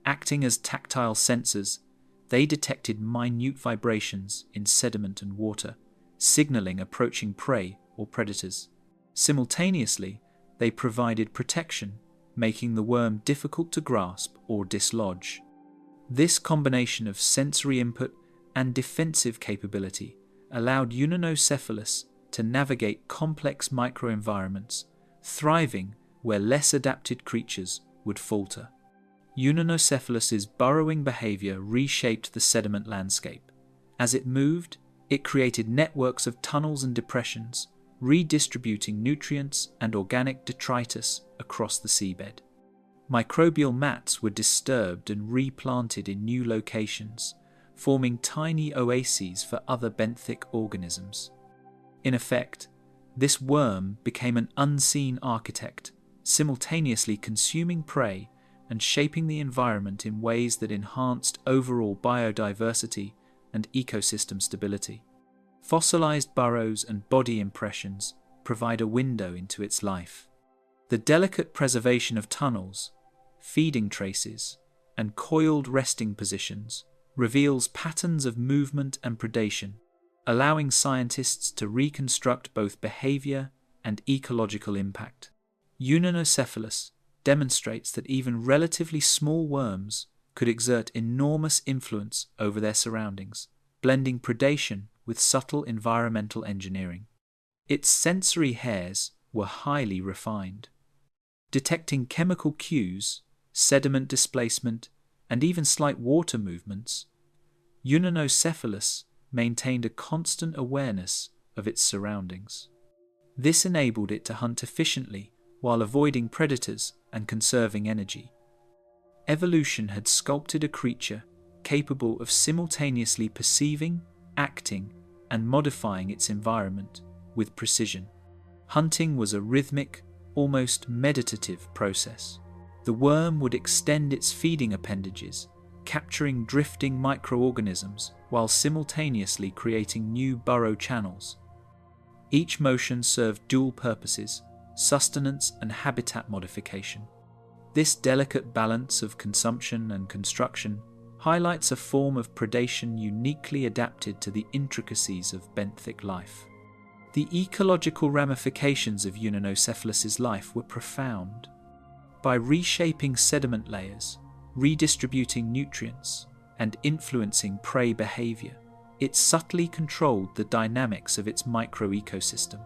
Acting as tactile sensors, they detected minute vibrations in sediment and water, signaling approaching prey or predators. Simultaneously, they provided protection, making the worm difficult to grasp or dislodge. This combination of sensory input and defensive capability allowed Uninocephalus to navigate complex microenvironments, thriving where less adapted creatures would falter. Uninocephalus's burrowing behavior reshaped the sediment landscape. As it moved, it created networks of tunnels and depressions, redistributing nutrients and organic detritus across the seabed. Microbial mats were disturbed and replanted in new locations, forming tiny oases for other benthic organisms. In effect, this worm became an unseen architect, simultaneously consuming prey and shaping the environment in ways that enhanced overall biodiversity and ecosystem stability. Fossilized burrows and body impressions provide a window into its life. The delicate preservation of tunnels, feeding traces, and coiled resting positions reveals patterns of movement and predation, allowing scientists to reconstruct both behavior and ecological impact. Uninocephalus demonstrates that even relatively small worms could exert enormous influence over their surroundings, blending predation with subtle environmental engineering. Its sensory hairs were highly refined, detecting chemical cues, sediment displacement, and even slight water movements. Uninocephalus maintained a constant awareness of its surroundings. This enabled it to hunt efficiently while avoiding predators and conserving energy. Evolution had sculpted a creature capable of simultaneously perceiving, acting, and modifying its environment with precision. Hunting was a rhythmic, almost meditative process. The worm would extend its feeding appendages, capturing drifting microorganisms while simultaneously creating new burrow channels. Each motion served dual purposes: sustenance and habitat modification. This delicate balance of consumption and construction highlights a form of predation uniquely adapted to the intricacies of benthic life. The ecological ramifications of Uninocephalus's life were profound. By reshaping sediment layers, redistributing nutrients, and influencing prey behavior, it subtly controlled the dynamics of its microecosystem.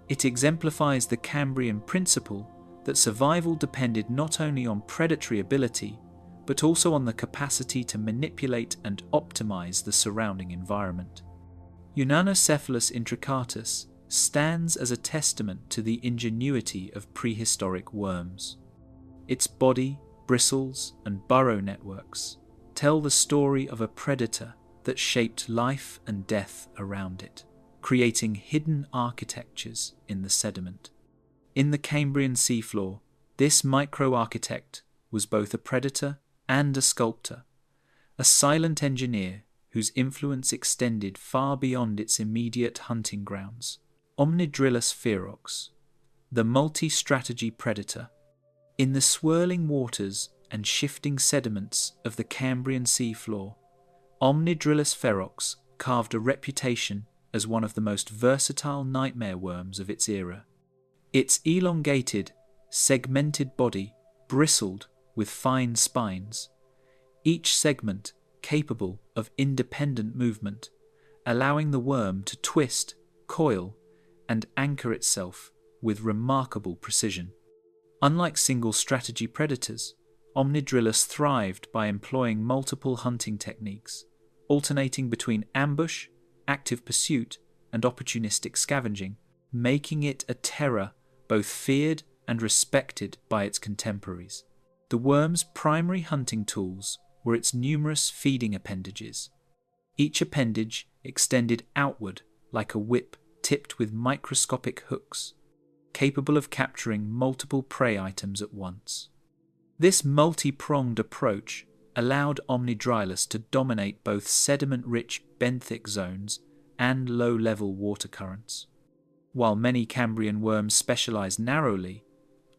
It exemplifies the Cambrian principle that survival depended not only on predatory ability, but also on the capacity to manipulate and optimize the surrounding environment. Uninocephalus intricatus stands as a testament to the ingenuity of prehistoric worms. Its body, bristles, and burrow networks tell the story of a predator that shaped life and death around it, creating hidden architectures in the sediment. In the Cambrian seafloor, this micro-architect was both a predator and a sculptor, a silent engineer whose influence extended far beyond its immediate hunting grounds. Omnidrillus ferox, the multi-strategy predator. In the swirling waters and shifting sediments of the Cambrian seafloor, Omnidrillus ferox carved a reputation as one of the most versatile nightmare worms of its era. Its elongated, segmented body bristled with fine spines, each segment capable of independent movement, allowing the worm to twist, coil, and anchor itself with remarkable precision. Unlike single-strategy predators, Omnidrillus thrived by employing multiple hunting techniques, alternating between ambush, active pursuit, and opportunistic scavenging, making it a terror both feared and respected by its contemporaries. The worm's primary hunting tools were its numerous feeding appendages. Each appendage extended outward like a whip tipped with microscopic hooks, capable of capturing multiple prey items at once. This multi-pronged approach allowed Omnidrillus to dominate both sediment-rich benthic zones and low-level water currents. While many Cambrian worms specialized narrowly,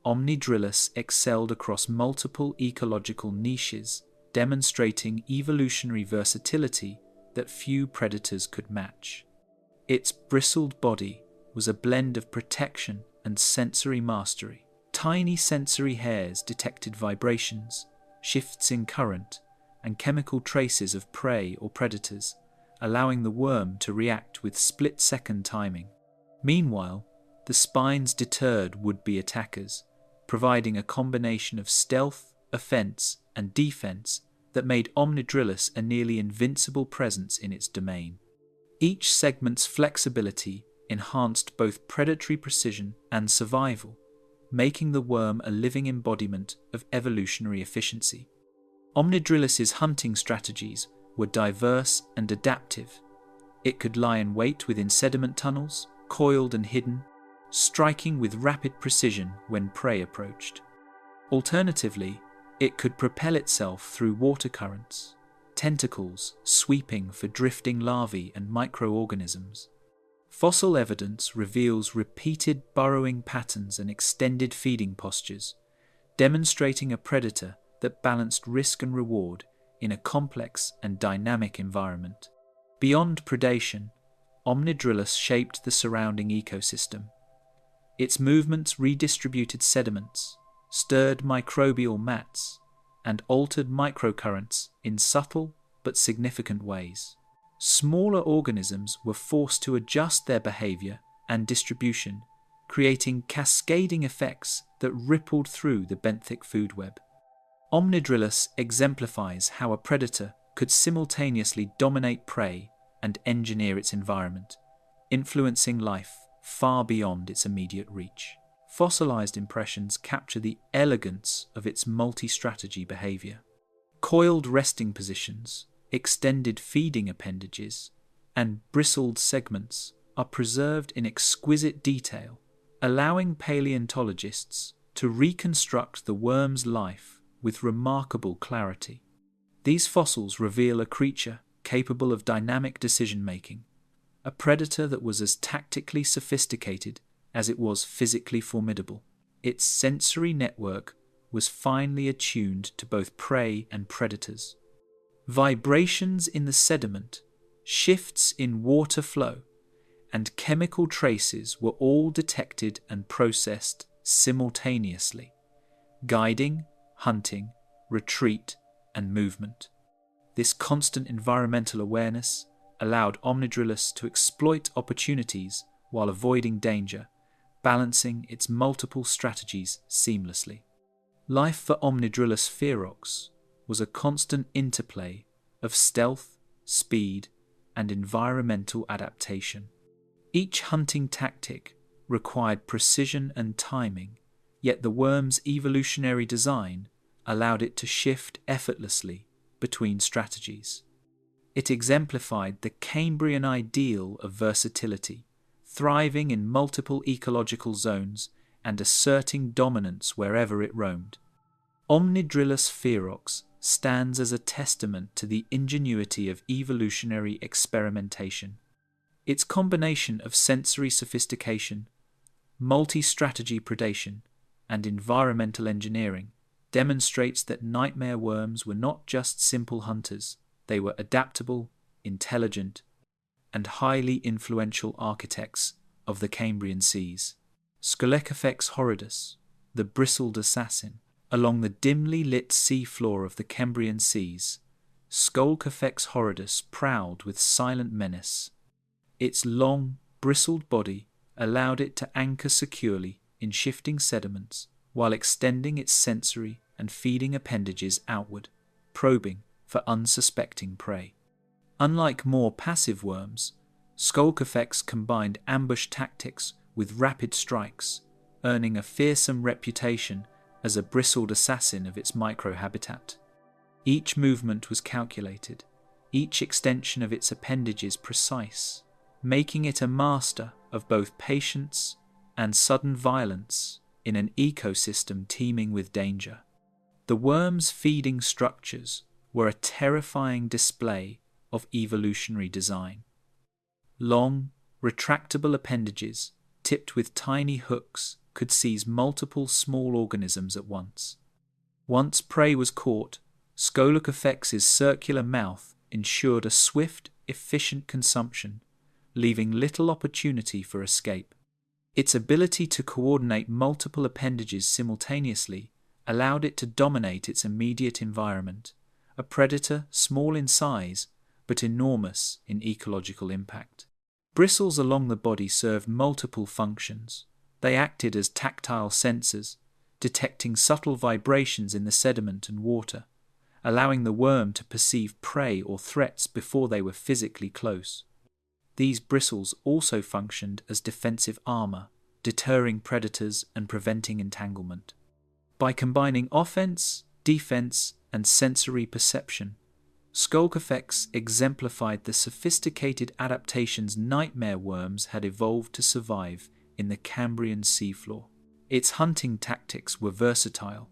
Omnidrillus excelled across multiple ecological niches, demonstrating evolutionary versatility that few predators could match. Its bristled body was a blend of protection and sensory mastery. Tiny sensory hairs detected vibrations, shifts in current, and chemical traces of prey or predators, allowing the worm to react with split-second timing. Meanwhile, the spines deterred would-be attackers, providing a combination of stealth, offense, and defense that made Omnidrillus a nearly invincible presence in its domain. Each segment's flexibility enhanced both predatory precision and survival, making the worm a living embodiment of evolutionary efficiency. Omnidrillus's hunting strategies were diverse and adaptive. It could lie in wait within sediment tunnels, coiled and hidden, striking with rapid precision when prey approached. Alternatively, it could propel itself through water currents, tentacles sweeping for drifting larvae and microorganisms. Fossil evidence reveals repeated burrowing patterns and extended feeding postures, demonstrating a predator that balanced risk and reward in a complex and dynamic environment. Beyond predation, Omnidrillus shaped the surrounding ecosystem. Its movements redistributed sediments, stirred microbial mats, and altered microcurrents in subtle but significant ways. Smaller organisms were forced to adjust their behavior and distribution, creating cascading effects that rippled through the benthic food web. Omnidrillus exemplifies how a predator could simultaneously dominate prey and engineer its environment, influencing life far beyond its immediate reach. Fossilized impressions capture the elegance of its multi-strategy behavior. Coiled resting positions, extended feeding appendages, and bristled segments are preserved in exquisite detail, allowing paleontologists to reconstruct the worm's life with remarkable clarity. These fossils reveal a creature capable of dynamic decision-making, a predator that was as tactically sophisticated as it was physically formidable. Its sensory network was finely attuned to both prey and predators. Vibrations in the sediment, shifts in water flow, and chemical traces were all detected and processed simultaneously, guiding, hunting, retreat, and movement. This constant environmental awareness allowed Omnidrillus to exploit opportunities while avoiding danger, balancing its multiple strategies seamlessly. Life for Omnidrillus ferox was a constant interplay of stealth, speed, and environmental adaptation. Each hunting tactic required precision and timing, yet the worm's evolutionary design allowed it to shift effortlessly between strategies. It exemplified the Cambrian ideal of versatility, thriving in multiple ecological zones and asserting dominance wherever it roamed. Omnidrillus ferox stands as a testament to the ingenuity of evolutionary experimentation. Its combination of sensory sophistication, multi-strategy predation, and environmental engineering demonstrates that nightmare worms were not just simple hunters, they were adaptable, intelligent, and highly influential architects of the Cambrian seas. Scolechophex horridus, the bristled assassin, along the dimly lit sea floor of the Cambrian seas, Sculpting horridus prowled with silent menace. Its long, bristled body allowed it to anchor securely in shifting sediments while extending its sensory and feeding appendages outward, probing for unsuspecting prey. Unlike more passive worms, Sculpting combined ambush tactics with rapid strikes, earning a fearsome reputation as a bristled assassin of its microhabitat. Each movement was calculated, each extension of its appendages precise, making it a master of both patience and sudden violence in an ecosystem teeming with danger. The worm's feeding structures were a terrifying display of evolutionary design. Long, retractable appendages tipped with tiny hooks could seize multiple small organisms at once. Once prey was caught, Sculpting's circular mouth ensured a swift, efficient consumption, leaving little opportunity for escape. Its ability to coordinate multiple appendages simultaneously allowed it to dominate its immediate environment, a predator small in size but enormous in ecological impact. Bristles along the body served multiple functions. They acted as tactile sensors, detecting subtle vibrations in the sediment and water, allowing the worm to perceive prey or threats before they were physically close. These bristles also functioned as defensive armor, deterring predators and preventing entanglement. By combining offense, defense, and sensory perception, Sculpting exemplified the sophisticated adaptations nightmare worms had evolved to survive in the Cambrian seafloor. Its hunting tactics were versatile.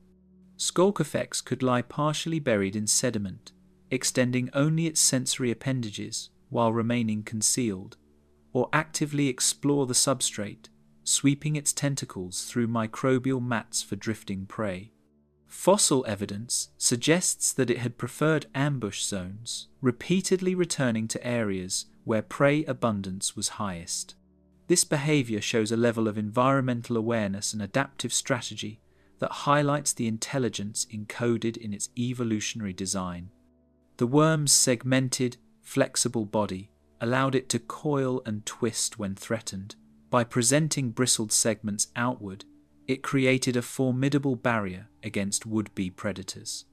Sculpting could lie partially buried in sediment, extending only its sensory appendages while remaining concealed, or actively explore the substrate, sweeping its tentacles through microbial mats for drifting prey. Fossil evidence suggests that it had preferred ambush zones, repeatedly returning to areas where prey abundance was highest. This behavior shows a level of environmental awareness and adaptive strategy that highlights the intelligence encoded in its evolutionary design. The worm's segmented, flexible body allowed it to coil and twist when threatened. By presenting bristled segments outward, it created a formidable barrier against would-be predators.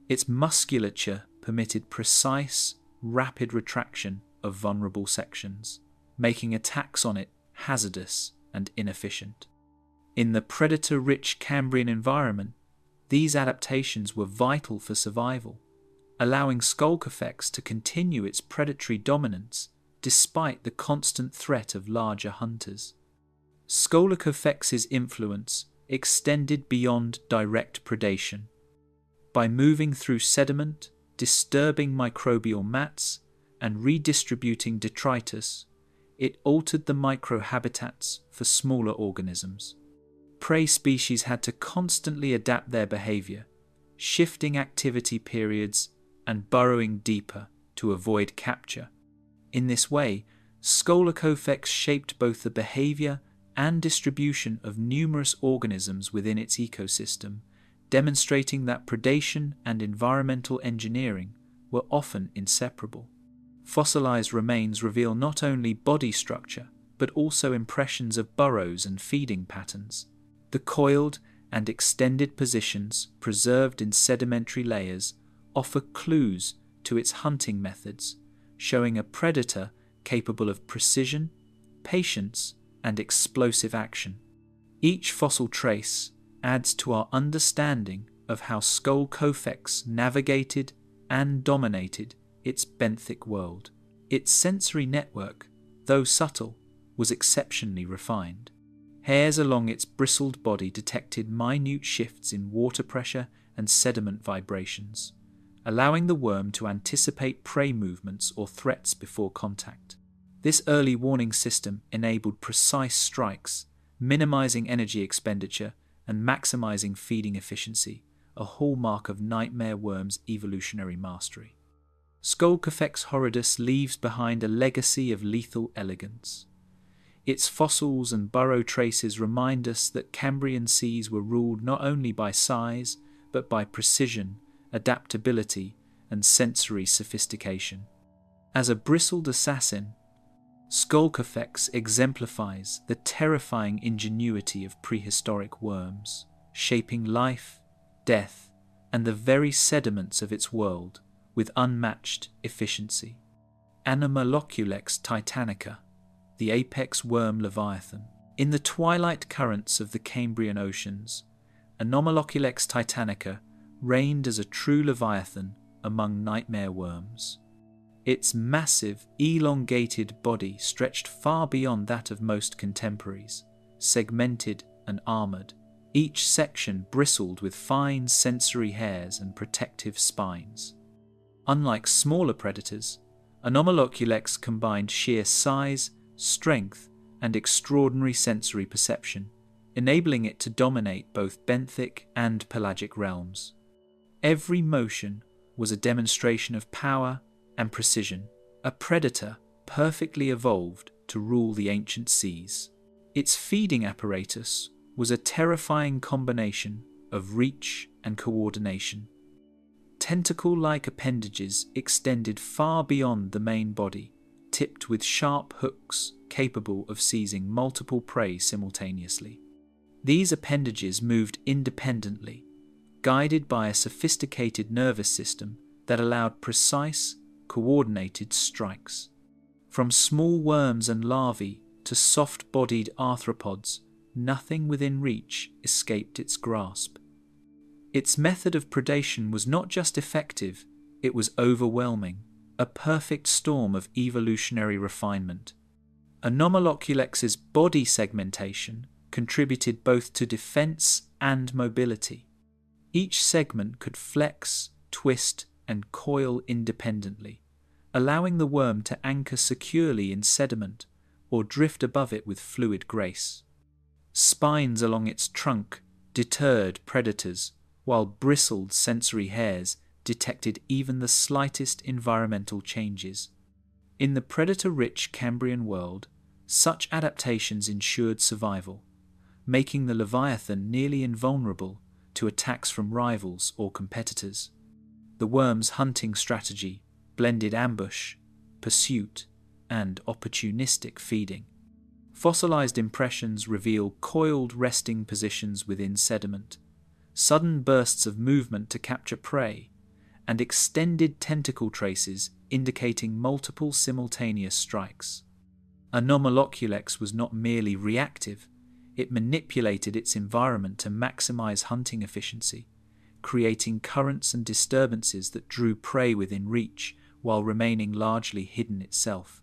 Its musculature permitted precise, rapid retraction of vulnerable sections, making attacks on it hazardous and inefficient. In the predator-rich Cambrian environment, these adaptations were vital for survival, allowing Sculpting to continue its predatory dominance despite the constant threat of larger hunters. Sculpting's influence extended beyond direct predation. By moving through sediment, disturbing microbial mats, and redistributing detritus, it altered the microhabitats for smaller organisms. Prey species had to constantly adapt their behavior, shifting activity periods and burrowing deeper to avoid capture. In this way, Sculpting shaped both the behavior and distribution of numerous organisms within its ecosystem, demonstrating that predation and environmental engineering were often inseparable. Fossilized remains reveal not only body structure, but also impressions of burrows and feeding patterns. The coiled and extended positions preserved in sedimentary layers offer clues to its hunting methods, showing a predator capable of precision, patience, and explosive action. Each fossil trace adds to our understanding of how Sculpting navigated and dominated its benthic world. Its sensory network, though subtle, was exceptionally refined. Hairs along its bristled body detected minute shifts in water pressure and sediment vibrations, allowing the worm to anticipate prey movements or threats before contact. This early warning system enabled precise strikes, minimizing energy expenditure and maximizing feeding efficiency, a hallmark of nightmare worms' evolutionary mastery. Sculpting horridus leaves behind a legacy of lethal elegance. Its fossils and burrow traces remind us that Cambrian seas were ruled not only by size, but by precision, adaptability, and sensory sophistication. As a bristled assassin, Sculpting exemplifies the terrifying ingenuity of prehistoric worms, shaping life, death, and the very sediments of its world with unmatched efficiency. Anomaloculex titanica, the apex worm leviathan. In the twilight currents of the Cambrian oceans, Anomaloculex titanica reigned as a true leviathan among nightmare worms. Its massive, elongated body stretched far beyond that of most contemporaries, segmented and armoured. Each section bristled with fine sensory hairs and protective spines. Unlike smaller predators, Anomaloculex combined sheer size, strength, and extraordinary sensory perception, enabling it to dominate both benthic and pelagic realms. Every motion was a demonstration of power and precision, a predator perfectly evolved to rule the ancient seas. Its feeding apparatus was a terrifying combination of reach and coordination. Tentacle-like appendages extended far beyond the main body, tipped with sharp hooks capable of seizing multiple prey simultaneously. These appendages moved independently, guided by a sophisticated nervous system that allowed precise, coordinated strikes. From small worms and larvae to soft-bodied arthropods, nothing within reach escaped its grasp. Its method of predation was not just effective, it was overwhelming, a perfect storm of evolutionary refinement. Anomaloculex's body segmentation contributed both to defense and mobility. Each segment could flex, twist, and coil independently, allowing the worm to anchor securely in sediment or drift above it with fluid grace. Spines along its trunk deterred predators, while bristled sensory hairs detected even the slightest environmental changes. In the predator-rich Cambrian world, such adaptations ensured survival, making the leviathan nearly invulnerable to attacks from rivals or competitors. The worm's hunting strategy blended ambush, pursuit, and opportunistic feeding. Fossilized impressions reveal coiled resting positions within sediment, sudden bursts of movement to capture prey, and extended tentacle traces indicating multiple simultaneous strikes. Anomaloculex was not merely reactive, it manipulated its environment to maximize hunting efficiency, creating currents and disturbances that drew prey within reach while remaining largely hidden itself.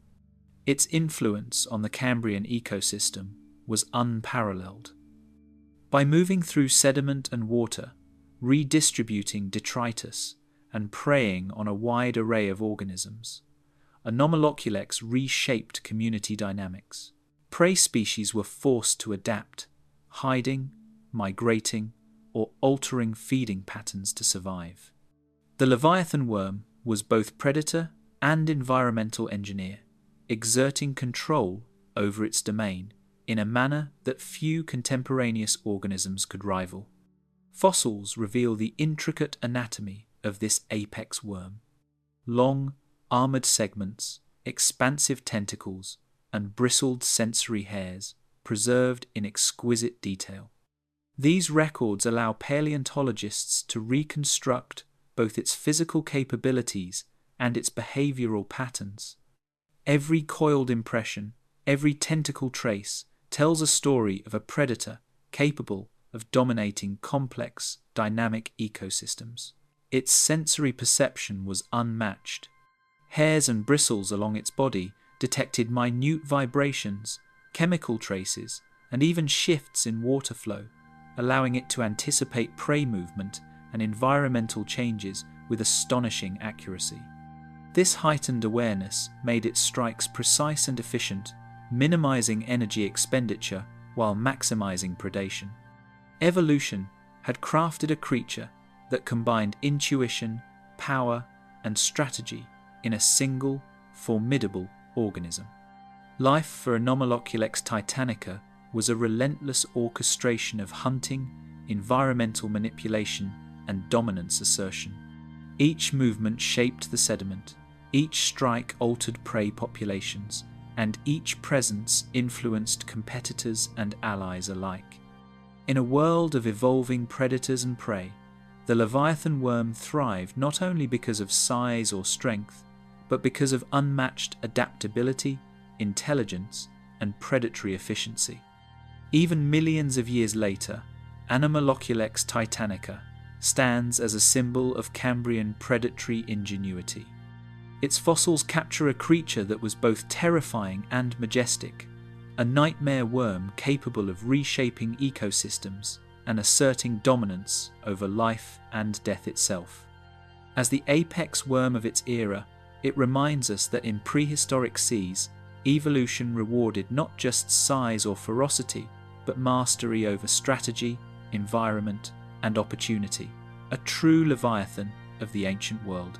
Its influence on the Cambrian ecosystem was unparalleled. By moving through sediment and water, redistributing detritus, and preying on a wide array of organisms, Anomaloculex reshaped community dynamics. Prey species were forced to adapt, hiding, migrating, or altering feeding patterns to survive. The leviathan worm was both predator and environmental engineer, exerting control over its domain in a manner that few contemporaneous organisms could rival. Fossils reveal the intricate anatomy of this apex worm. Long, armoured segments, expansive tentacles, and bristled sensory hairs preserved in exquisite detail. These records allow paleontologists to reconstruct both its physical capabilities and its behavioral patterns. Every coiled impression, every tentacle trace tells a story of a predator capable of dominating complex, dynamic ecosystems. Its sensory perception was unmatched. Hairs and bristles along its body detected minute vibrations, chemical traces, and even shifts in water flow, allowing it to anticipate prey movement and environmental changes with astonishing accuracy. This heightened awareness made its strikes precise and efficient, minimizing energy expenditure while maximizing predation. Evolution had crafted a creature that combined intuition, power, and strategy in a single, formidable organism. Life for Anomaloculex titanica was a relentless orchestration of hunting, environmental manipulation, and dominance assertion. Each movement shaped the sediment, each strike altered prey populations, and each presence influenced competitors and allies alike. In a world of evolving predators and prey, the Leviathan worm thrived not only because of size or strength, but because of unmatched adaptability, intelligence, and predatory efficiency. Even millions of years later, Anomaloculex titanica stands as a symbol of Cambrian predatory ingenuity. Its fossils capture a creature that was both terrifying and majestic, a nightmare worm capable of reshaping ecosystems and asserting dominance over life and death itself. As the apex worm of its era, it reminds us that in prehistoric seas, evolution rewarded not just size or ferocity, but mastery over strategy, environment, and opportunity, a true Leviathan of the ancient world.